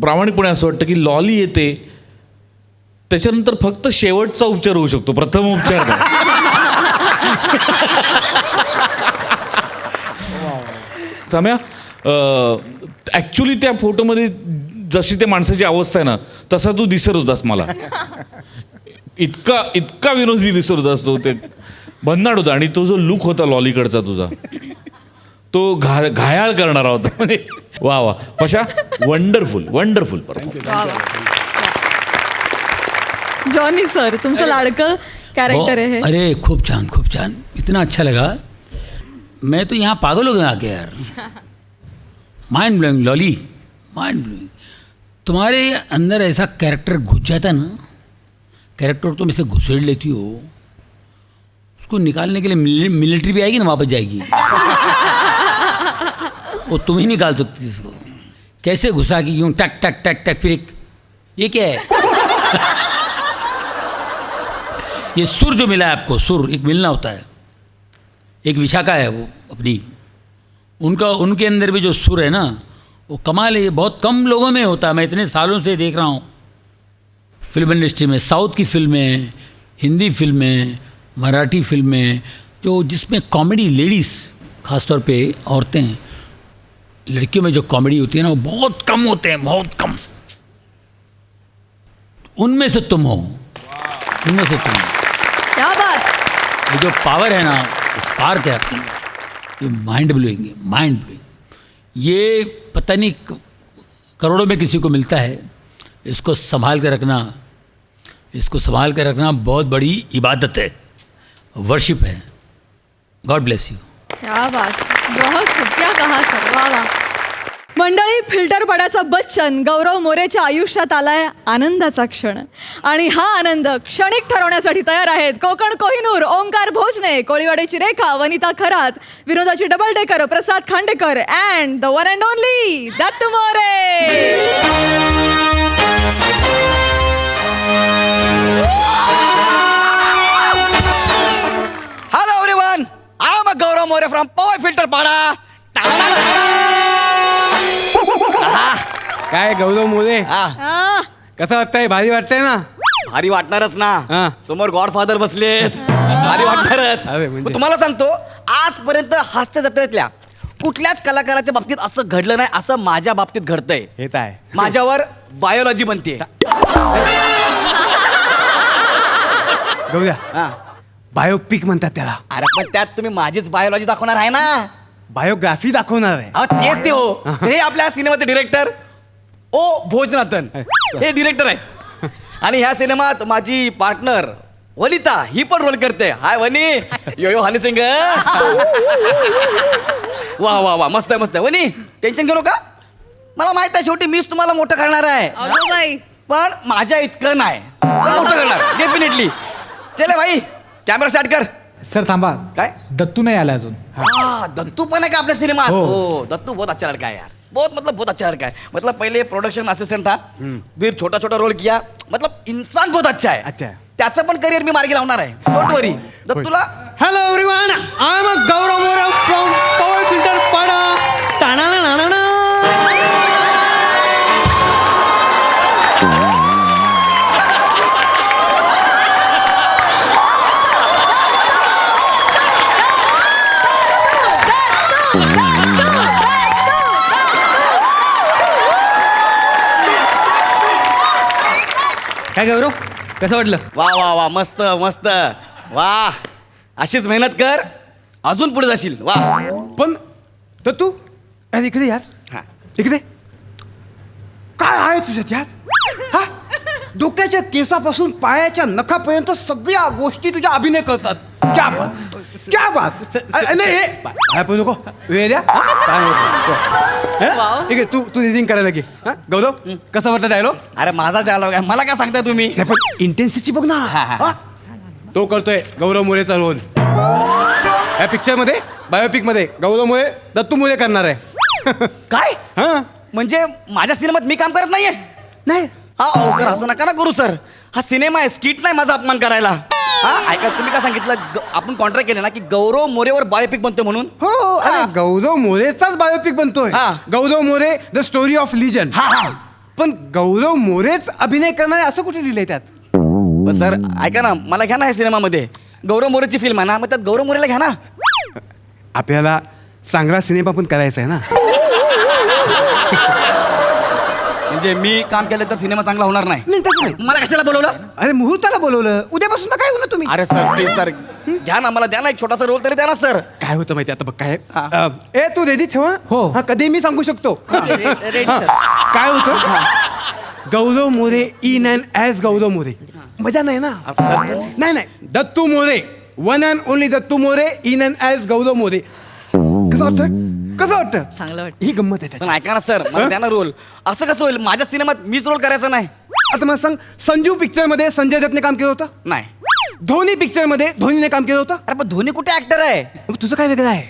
प्रामाणिकपणे असं वाटतं की लॉली येते त्याच्यानंतर फक्त शेवटचा उपचार होऊ शकतो, प्रथम उपचार नाही. सम्या, ॲक्च्युली त्या फोटोमध्ये जशी त्या माणसाची अवस्था आहे ना, तसा तू दिसत होतास मला. इतका विनोदी दिसत होतास तो. ते भन्नाट होता. आणि तो जो लुक होता लॉलीकडचा तुझा, तो घायाळ करणारा होता. म्हणजे वा वा पशा, वंडरफुल. जॉनी सर, तुमचं लाडकं कैरेक्टर है. अरे खूब छान, इतना अच्छा लगा. मैं तो यहाँ पागल हो गया आके यार. Mind blowing lolly, mind blowing. तुम्हारे अंदर ऐसा कैरेक्टर घुस जाता ना, कैरेक्टर तुम इसे घुसेड़ लेती हो, उसको निकालने के लिए मिलिट्री भी आएगी ना, वापस जाएगी. वो तुम ही निकाल सकती इसको. कैसे घुसा कि यूं टक टक टक टक, फिर एक ये क्या है? ये सुर जो मिला है आपको, सुर एक मिलना होता है. एक विशाखा है वो अपनी, उनके अंदर भी जो सुर है ना, वो कमाल है. ये बहुत कम लोगों में होता है. मैं इतने सालों से देख रहा हूँ फिल्म इंडस्ट्री में, साउथ की फिल्में, हिंदी फिल्में, मराठी फिल्में, जो जिसमें कॉमेडी, लेडीज़ खासतौर पे, औरतें, लड़कियों में जो कॉमेडी होती है ना, वो बहुत कम होते हैं, बहुत कम. उनमें से तुम हो, उनमें से तुम हो. क्या बात. ये जो पावर है ना, स्पार्क है आपके अंदर, ये माइंड ब्लोइंग है, माइंड ब्लोइंग. ये पता नहीं करोड़ों में किसी को मिलता है. इसको संभाल के रखना बहुत बड़ी इबादत है, वर्शिप है. God bless you. क्या बात, बहुत खूब, क्या कहा सर, वाह वाह. मंडळी, फिल्टर पाड्याचा बच्चन गौरव मोरेच्या आयुष्यात आलाय आनंदाचा क्षण, आणि हा आनंद क्षणिक ठरवण्यासाठी तयार आहेत कोकण कोहिनूर, ओंकार भोजने, कोळीवाड्याची रेखा, वनिता खरात, विनोदाची double decker Prasad Khandekar and the one and only Datt More. Hello everyone, I am Gaurav More from Powai Filter Pada. काय गौरव मोरे कसं वाटतंय? भारी वाटतंय ना? भारी वाटणारच हा. ना, समोर गॉडफादर बसलेत. भारी वाटणारच. अरे म्हणजे. पण तुम्हाला सांगतो, आजपर्यंत हास्य जत्रेतल्या कुठल्याच कलाकाराच्या बाबतीत असं घडलं नाही असं माझ्या बाबतीत घडतंय. हे काय माझ्यावर बायोलॉजी बनते. गौऱ्या, हा. बायोपिक म्हणतात त्याला. अरे पण त्यात तुम्ही माझीच बायोलॉजी दाखवणार आहे ना. बायोग्राफी दाखवणार आहे. अहो, तेच ते हो. हे आपल्या सिनेमाचे डिरेक्टर ओ भोजनाथन हे डिरेक्टर आहेत. आणि ह्या सिनेमात माझी पार्टनर वनिता ही पण रोल करते. हाय वनी, यो यो हनी सिंग. वा वा वा, मस्त आहे मस्त आहे. वनी, टेन्शन घेऊ नका. मला माहित आहे शेवटी मीच तुम्हाला मोठं करणार आहे. अगो बाई, पण माझ्या इतकं नाही, पण मोठं करणार डेफिनेटली. चले भाई, कॅमेरा स्टार्ट कर. सर थांबा, काय दत्तू नाही आला अजून. हाँ, दत्तू पण है क्या आपने सिनेमा? हो। ओ, दत्तू बहुत अच्छा लड़का है यार, बहुत अच्छा लड़का है. मतलब पहले प्रोडक्शन असिस्टेंट था, फिर छोटा छोटा रोल किया. मतलब इंसान बहुत अच्छा है. अच्छा. त्याचं पण करिअर मी मार्गी लावणार आहे. Don't worry. दत्तूला hello everyone, I am Gaurav More from Powai Filter Pada. टाणाणाणाणा. काय गौरव, कसं वाटलं? वा वा वा, मस्त मस्त. वा, अशीच मेहनत कर, अजून पुढे जाशील. वा. पण तर तू अरे इकडे यार, हा. इकडे काय आहे तुझ्यात यार? हा, डोक्याच्या केसापासून पायाच्या नखापर्यंत सगळ्या गोष्टी तुझ्या अभिनय करतात. क्या बात, क्या बात. नाही हे काय पण नको वेळ द्या. ठीक आहे, तू रिडिंग करायला घे. हा, गौरव कसं वाटतं डायलॉग? अरे माझा डायलॉग आहे, मला काय सांगताय तुम्ही? हे पण इंटेन्सिटी बघ ना. हा, हा. हा? तो करतोय गौरव मोरेचा रोल. या पिक्चरमध्ये बायोपिकमध्ये गौरव मोरे दत्तू मोरे करणार आहे. काय हा, म्हणजे माझ्या सिनेमात मी काम करत नाहीये? नाही हा अहो सर, असं नका ना करू सर. हा सिनेमा आहे, स्किट नाही माझा अपमान करायला. हा ऐका, तुम्ही काय सांगितलं, आपण कॉन्ट्रॅक्ट केलं ना की गौरव मोरेवर बायोपिक बनतो म्हणून. हो, अरे गौरव मोरेचाच बायोपिक बनतोय. हा. गौरव मोरे द स्टोरी ऑफ लिजन. हा हा. पण गौरव मोरेच अभिनय करणार आहे असं कुठे लिहिलंय त्यात? पण सर ऐका ना, मला घ्या ना ह्या सिनेमामध्ये. गौरव मोरेची फिल्म आहे ना, मग त्यात गौरव मोरेला घ्या ना. आपल्याला चांगला सिनेमा पण करायचा आहे ना. म्हणजे मी काम केलं तर सिनेमा चांगला होणार नाही? नाही, तसं नाही. मला कशाला बोलवलं? अरे मुहूर्ताला बोलवलं, उद्यापासून तर काय होणार तुम्ही? अरे सर प्लीज सर, घ्या ना, मला द्या ना एक छोटासा रोल तरी द्या ना सर. काय होतं माहिती आता बघ काय. हा. ए तू रेडी ठेवा. हो. हा, कधी मी सांगू शकतो. हा. काय होतं, Gaurav More in and as Gaurav More. मजा नाही ना. सर नाही नाही, Dattu More, one and only Dattu More in and as Gaurav More. कसं वाटतं? कसं वाटतं? चांगलं वाटतं. ही गंमत आहे पण त्याची. ऐका ना सर, मला द्या ना रोल. असं कसं होईल, माझ्या सिनेमात मीच रोल करायचा नाही? आता मला सांग, संजू पिक्चर मध्ये संजय दत्तने काम केलं होतं. नाही. धोनी पिक्चर मध्ये धोनीने काम केलं होतं. अरे पण धोनी कुठे ऍक्टर आहे? मग तुझं काय वेगळं आहे?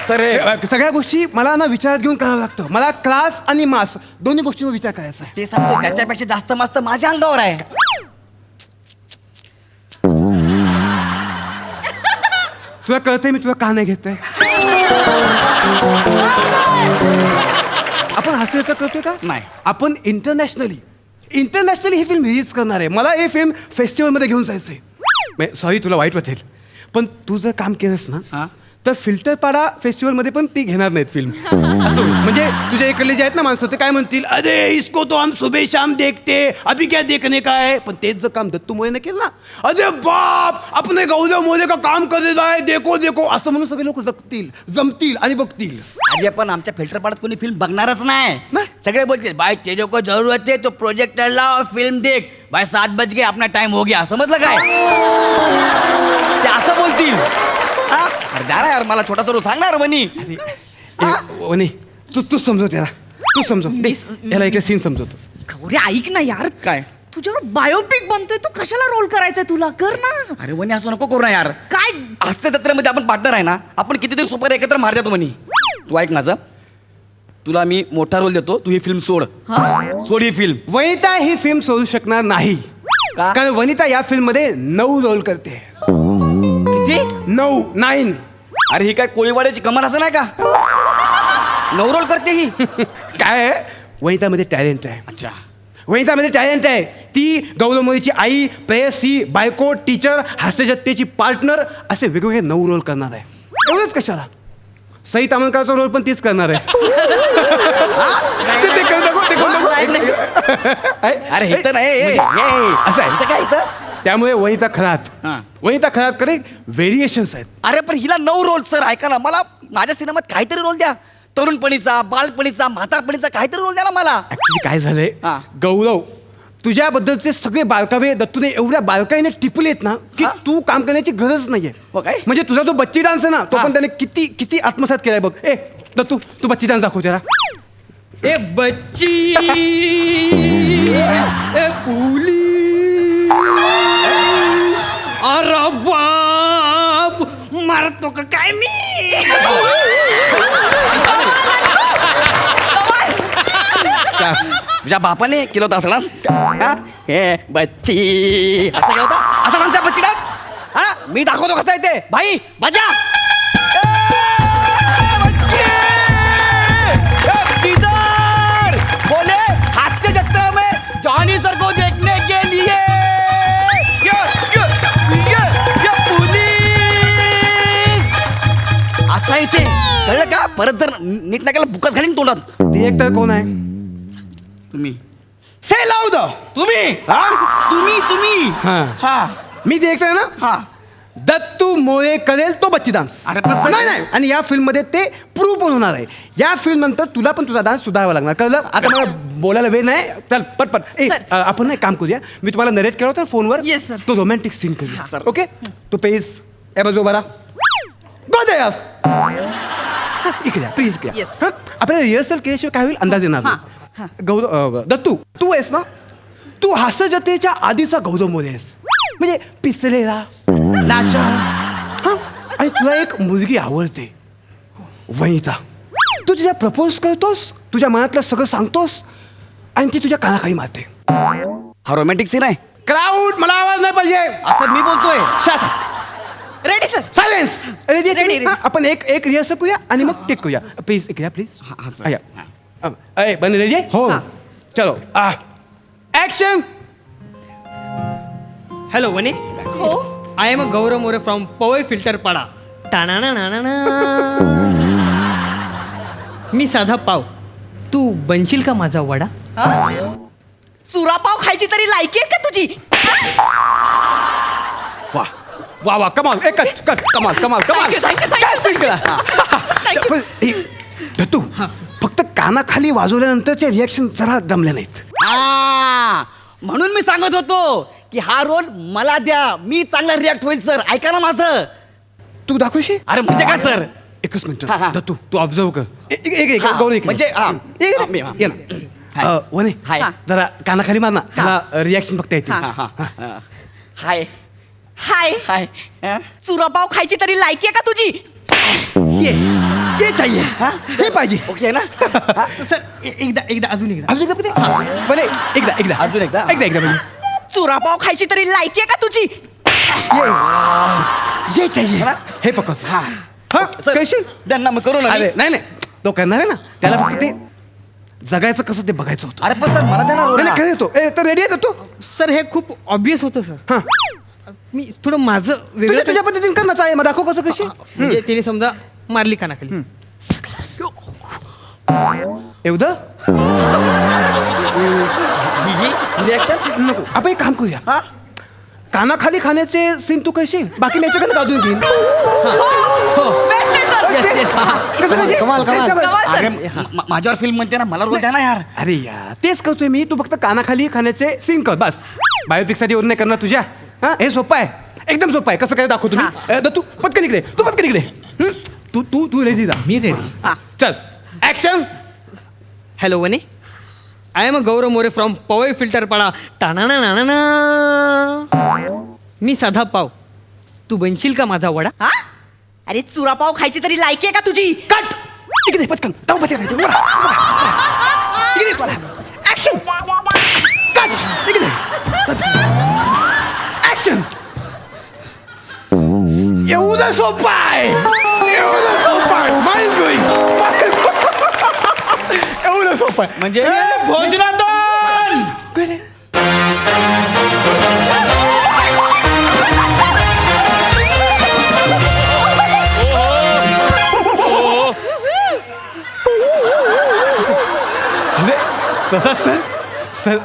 सर हे सगळ्या गोष्टी मला ना विचारात घेऊन करावं लागतं. मला क्लास आणि मास दोन्ही गोष्टींवर विचार करायचा आहे. ते सांगतो, त्याच्यापेक्षा जास्त मस्त माझ्या अंगावर आहे. तुला कळतंय मी तुला का नाही घेतोय? आपण हास्य करतोय का? नाही. आपण इंटरनॅशनली ही फिल्म रिलीज करणार आहे. मला ही फिल्म फेस्टिवलमध्ये घेऊन जायचंय. सॉरी तुला वाईट वाटेल, पण तू जर काम केलंस ना हा? तर फिल्टरपाडा फेस्टिवलमध्ये पण ती घेणार नाहीत फिल्म. असं होईल. म्हणजे तुझ्या इकडले जे आहेत ना माणसं, ते काय म्हणतील, अरे इसको तो हम सुबह शाम देखते, अभी क्या देखने का है. पण तेच जर काम दत्तू मोरेने केलं ना, अरे बाप, अपने गौरव मोरे का काम करेला आहे, देखो देखो, असं म्हणून सगळे लोक जमतील आणि बघतील. आधी पण आमच्या फिल्टर पाड्यात कोणी फिल्म बघणारच नाही. नाही. सगळे बोलतील, भाई तेजो को जरूरत है तो प्रोजेक्टर लाओ, फिल्म देख. भाई 7 बज गए, अपना टाइम हो गया. समजलं काय? ते असं बोलतील. हा? अरे द्या ना यार मला छोटासा रोल सांग ना यार वनी. वनी तू समजव त्याला, तू समजव याला एक सीन समजवतो. गौरी ऐक ना यार, काय तुझ्यावर बायोपिक बनतोय, तू कशाला रोल करायचा तुला, कर ना. अरे वनी असं नको करू ना यार. काय हास्य जत्रेमध्ये आपण पार्टनर आहे ना, आपण कितीतरी सुपर एकत्र मार देतो म्हणी. तू ऐक माझं, तुला मी मोठा रोल देतो, तू ही फिल्म सोड. सोड ही फिल्म. वनिता ही फिल्म सोडू शकणार नाही, का? कारण वनिता या फिल्म मध्ये 9 रोल करते. किती? 9. अरे ही काय कोळीवाड्याची कमाल असं नाही का? 9 रोल करते ही. काय आहे, वनितामध्ये टॅलेंट आहे. अच्छा. वनितामध्ये टॅलेंट आहे. ती गौरव मोरेची आई, प्रेयसी, बायको, टीचर, हास्यजत्तेची पार्टनर असे वेगवेगळे 9 रोल करणार आहे. एवढंच कशाला, सई तामणकरचा रोल पण तीच करणार आहे. ते करू नको, ते करू नको. अरे हे तर नाही असं आहे. इथं काय इथं? त्यामुळे वनिता खरात, हां. वनिता खरातकडे व्हेरिएशन्स आहेत. अरे पण हिला 9 रोल सर. ऐका ना, मला माझ्या सिनेमात काहीतरी रोल द्या. तरुणपणीचा, बालपणीचा, म्हातारपणीचा काहीतरी रोल द्या ना मला. ऍक्च्युली काय झालंय, हां. गौरव तुझ्याबद्दलचे सगळे बारकावे दत्तूने एवढ्या बारकाईने टिपलेत ना की हां. तू काम करण्याची गरज नाहीये. हो काय? म्हणजे तुझा जो बच्ची डान्स आहे ना, तो हां. पण त्याने किती किती आत्मसात केलाय बघ. ए दत्तू, तू बच्ची डान्स दाखव त्याला. ए बच्ची ए पुली अरे बाप मारतो का काय मी. तुझ्या बापाने केलं होतं असं डान्स? हे बच्ची असं केलं होतं? असं डान्स आहे बच्ची डान्स? हा मी दाखवतो कसं आहे ते. भाई बजा. बोले हास्य जत्रा में जॉनी सर को देखने के लिए ये पुलिस. असं आहे ते, कळलं का? परत जर नीट नाकाला बुकच घालीन तोंडात. डिरेक्टर कोण आहे? तुम्ही से लावूद. तुम्ही तुम्ही हां. हा मी डिरेक्टर आहे ना. हा. दत्तू मोळे करेल तो बच्ची डान्स. अरे पण सर- नाही नाही, आणि या फिल्म मध्ये ते प्रूव्ह पण होणार आहे. या फिल्म नंतर तुला पण तुझा डान्स सुधारावा लागणार, कळलं? आता मला बोलायला वेळ नाही. चल पटपट. आपण ना एक काम करूया, मी तुम्हाला नरेट केलं होतं फोनवर. Yes, sir. तो रोमॅन्टिक सीन करूया. sir. ओके, तो पेज ए बाजू बरा गोदयास. इकडे या, प्लीज इकडे या. Yes. हं? आपल्याला रिहर्सल केल्याशिवाय काय होईल अंदाज येणार नाही. गौरव दत्तू तू आहेस ना, तू हास्यजत्रेच्या आधीचा गौरव मोरे आहेस. म्हणजे पिचलेला लाचा. हं? आणि तुला एक मुलगी आवडते, वनिता. तू तिला प्रपोज करतोस, तुझ्या मनातलं सगळं सांगतोस आणि ती तुझ्या कानाखाली मारते. हा रोमॅन्टिक सीन आहे. क्राऊड, मला आवाज नाही पाहिजे. असं मी बोलतोय. Ready sir. Silence. Ready Ready, ready. आपण एक रिहर्सल करूया आणि मग टेक करूया. प्लीज इकडे या, प्लीज. हा, sir. अय बन रेडी हो. चलो ऍक्शन. हॅलो वने. हो. I am a Gaurav More from Powai Filter Pada. टाणाना. मी साधा पाव, तू बनशील का माझा वडा? चुरापाव खायची तरी लायकी आहे का तुझी? वा वा वा, कमाल. एक कमाल कमाल कमाल. Thank you, thank you, thank you. काय सीन केला. Thank you. पण, दत्तू फक्त कानाखाली वाजवल्यानंतरचे रिॲक्शन जरा जमले नाहीत. हा म्हणून मी सांगत होतो की हा रोल मला द्या, मी चांगला रिॲक्ट होईल सर. ऐका ना माझं. तू दाखवशील? अरे म्हणजे काय सर? एकच मिनिट हा, हा. दत्तू, तू ऑब्झर्व कर. एक हा, गौरव इकडे. म्हणजे, हा. एक- हा, मी- हा. ये ना. हाय. वने हाय. जरा कानाखाली मार ना, त्याला रिॲक्शन बघता येते. हा, हा, हा. हाय हाय. हाय. हा? चुरापाव खायची तरी लायकी आहे का तुझी? ये चाहिए. हे पाहिजे. ओके ना? हा. सर एकदा अजून एकदा. अजून एकदा पाहिजे? बरे एकदा अजून एकदा? एकदा म्हणजे. चुरापाव खायची तरी लायकी आहे का तुझी? ये चाहिए. हे पकड. हा. हा सर कळशील? त्यांना मग करू ना. अरे नाही नाही, तो करणार आहे ना, त्याला फक्त ते जगायचं कसं ते बघायचं होतं. अरे पण सर मला द्या ना रोल. नाही नाही, तो तर रेडी आहे तो. सर हे खूप ऑब्विस होतं सर. हा मी थोडं माझं वेगळं तुझ्या पद्धतीने करणार आहे. मग दाखव कसं कशी. म्हणजे तिने समजा मारली कानाखाली. एवढं रिॲक्शन नको. आपण एक काम करूया, हा. कानाखाली खाण्याचे सीन तू कशी, बाकी मी याच्याकडे काढून घेईन. बेस्ट आहे सर. कसं कशी? कमाल. त्याच्यावर- अरे माझ्यावर फिल्म म्हणते ना, मला रोल द्या ना यार. अरे यार तेच करतोय मी. तू फक्त कानाखाली खाण्याचे सीन कर बस. बायोपिक साठी वरून नाही करणार तुझ्या. हा हे सोपं आहे, एकदम सोपं आहे. कसं काय दाखव तुम्ही. दत्तू पटकन इकडे, तू पटकन इकडे. तू तू तू रेडी जा मी रेडी चल ऍक्शन. हॅलो वने, I am a Gaurav More from Powai Filter Pada. टाणाना नाना. मी साधा पाव, तू बनशील का माझा वडा? हा? अरे चुरापाव खायची तरी लायकी आहे का तुझी? कट इकडे पटकन डाव पटकन इकडे पळा ऍक्शन. कट इकडे ऍक्शन. एवढं सोपं आहे, एवढं सोपं आहे. Mind blowing. एवढं सोपं आहे म्हणजे भोजनातन तसा सर सर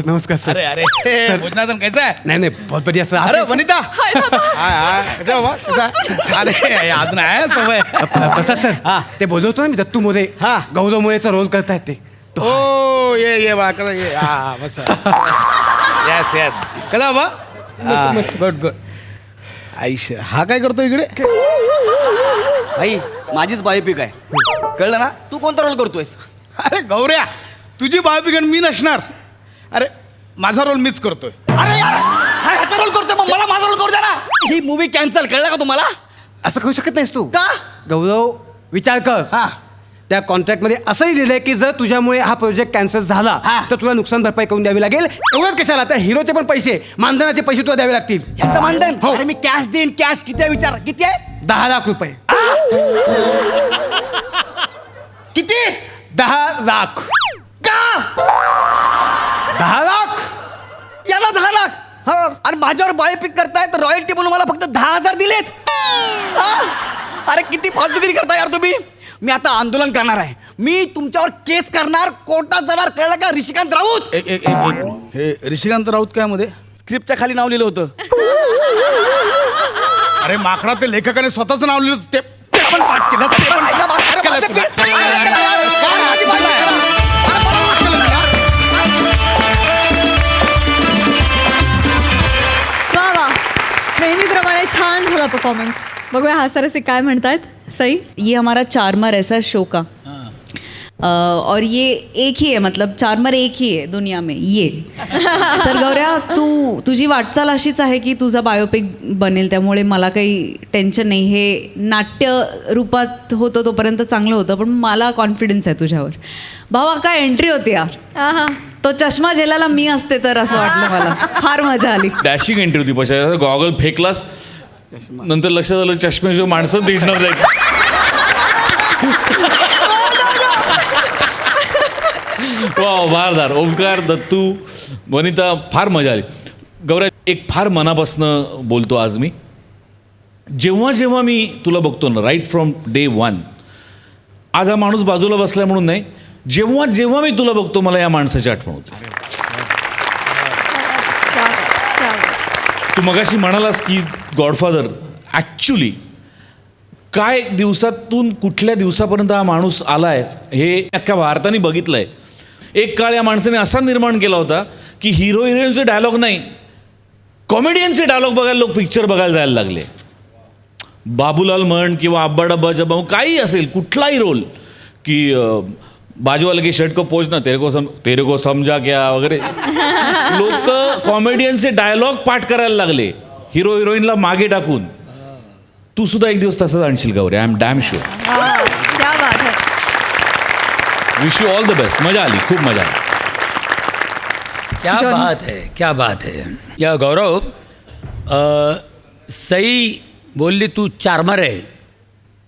नमस्कार सर. अरे अरे सर. भोजनातन कैसा है? नाही नाही बहुत बढ़िया सर. अरे वनिता हाय हाय कसा बाबा कसा? अरे अजून आहे सवय. प्रसाद सर हा. ते बोलवतो ना मी दत्तू मोरे. हा. गौरव मोरेचा रोल करतायत ते. ओ ये बाळा कसा ये हा बस येस येस कसा बाबा गुड गुड. आयुष्य हा काय करतो इकडे? भाई माझीच बायोपिक आहे, कळलं ना? तू कोणता रोल करतोयस? अरे गौऱ्या तुझी बायोपिक मी नसणार. अरे माझा रोल मीच करतोय. अरे यार, हा ह्याचा रोल करतोय, मग मला माझा रोल करू द्या ना. ही मूवी कॅन्सल, कळलं का तुम्हाला? असं करू शकत नाहीस तू. का? गौरव विचार कर. हा. त्या कॉन्ट्रॅक्टमध्ये असंही लिहिलंय की जर तुझ्यामुळे हा प्रोजेक्ट कॅन्सल झाला हा. तर तुला नुकसान भरपाई करून द्यावी लागेल. एवढंच कशाला, त्या हिरोचे पण पैसे, मानधनाचे पैसे तुला द्यावे लागतील. ह्याचं मानधन? हो. अरे मी कॅश देईन, कॅश. किती आहे विचार? किती आहे? 10 लाख रुपये. किती? 10 लाख. का? 10 लाख. याला 10 लाख? हा. आणि माझ्यावर बायोपिक करतायत, रॉयल्टी म्हणून मला फक्त 10,000 दिलेत. हा? अरे किती फालतूगिरी करता यार तुम्ही. मी आता आंदोलन करणार आहे. मी तुमच्यावर केस करणार, कोर्टात जाणार, कळलं का? ऋषिकांत राऊत. एक हे ऋषिकांत राऊत काय मध्ये? स्क्रिप्टच्या खाली नाव लिहिलं होतं. अरे माकडा ते लेखकाने स्वतःच नाव लिहिलं ते ते पण पाठ केलं. ते पण ऐका, अरे केलं माझं तुला. पे- काय माझी बाजू आहे? वा वा, नेहमीप्रमाणे छान झाला परफॉर्मन्स. बघूया हास्यरसिक काय म्हणतायत. सई. ये हमारा चार्मर है सर शो का. और ये एक ही है, मतलब चार्मर एक ही है दुनिया में ये. तर गौऱ्या तुझी वाटचाल अशीच आहे की तुझा बायोपिक बनेल, त्यामुळे मला काही टेन्शन नाही. हे नाट्य रूपात होतं तोपर्यंत चांगलं होतं, पण मला कॉन्फिडन्स आहे तुझ्यावर. भावा काय एंट्री होती यार. आहा. तो चष्मा झेलायला मी असते तर असं वाटलं मला. फार मजा आली. डॅशिंग एंट्री होती. पशा गॉगल फेकलास, नंतर लक्षात आलं चष्म्याशिवाय माणसं दिसणार नाही. वा भारदार. ओमकार, दत्तू, वनिता, फार मजा आली. गौऱ्या, एक फार मनापासनं बोलतो आज मी. जेव्हा जेव्हा मी तुला बघतो ना, राईट फ्रॉम डे 1, आज हा माणूस बाजूला बसलाय म्हणून नाही, जेव्हा जेव्हा मी तुला बघतो मला या माणसाची आठवण होते. तू मगाशी म्हणालास की गॉडफादर ॲक्च्युली काय दिवसातून कुठल्या दिवसापर्यंत हा माणूस आलाय हे अख्ख्या भारताने बघितलंय. एक काळ या माणसाने असा निर्माण केला होता की हिरो हिरोईनचे डायलॉग नाही, कॉमेडियनचे डायलॉग बघायला लोक पिक्चर बघायला जायला लागले. बाबूलाल म्हण किंवा अब्बा डब्बा जब्बा काही असेल, कुठलाही रोल की बाजूवाले की शर्ट को पोचना तेरे को समजा क्या वगैरे. लोक कॉमेडियनचे डायलॉग पाठ करायला लागले हिरो हिरोईनला मागे टाकून. तू सुद्धा एक दिवस तसंच आणशील Gauri. I am damn sure. क्या बात है. Wish you all the best. मजा आली, खूप मजा आली. क्या बात है, क्या बात है. या गौरव, सई बोलली तू चार्मर आहे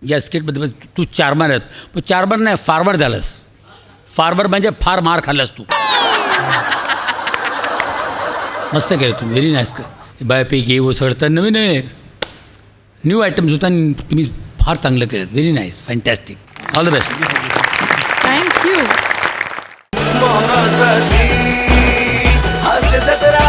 या स्किटमध्ये. तू चार्मर आहे, पण चार्मर नाही, फार्मर झालास. फार्मर म्हणजे फार मार खाल्लास तू. मस्त केलं तू, व्हेरी नाईस. बायोपिक ये सडतं नवीन आहे, न्यू आयटम्स होता, तुम्ही फार चांगलं केलं. Very nice, fantastic. All the best. Thank you. हास्य जत्रा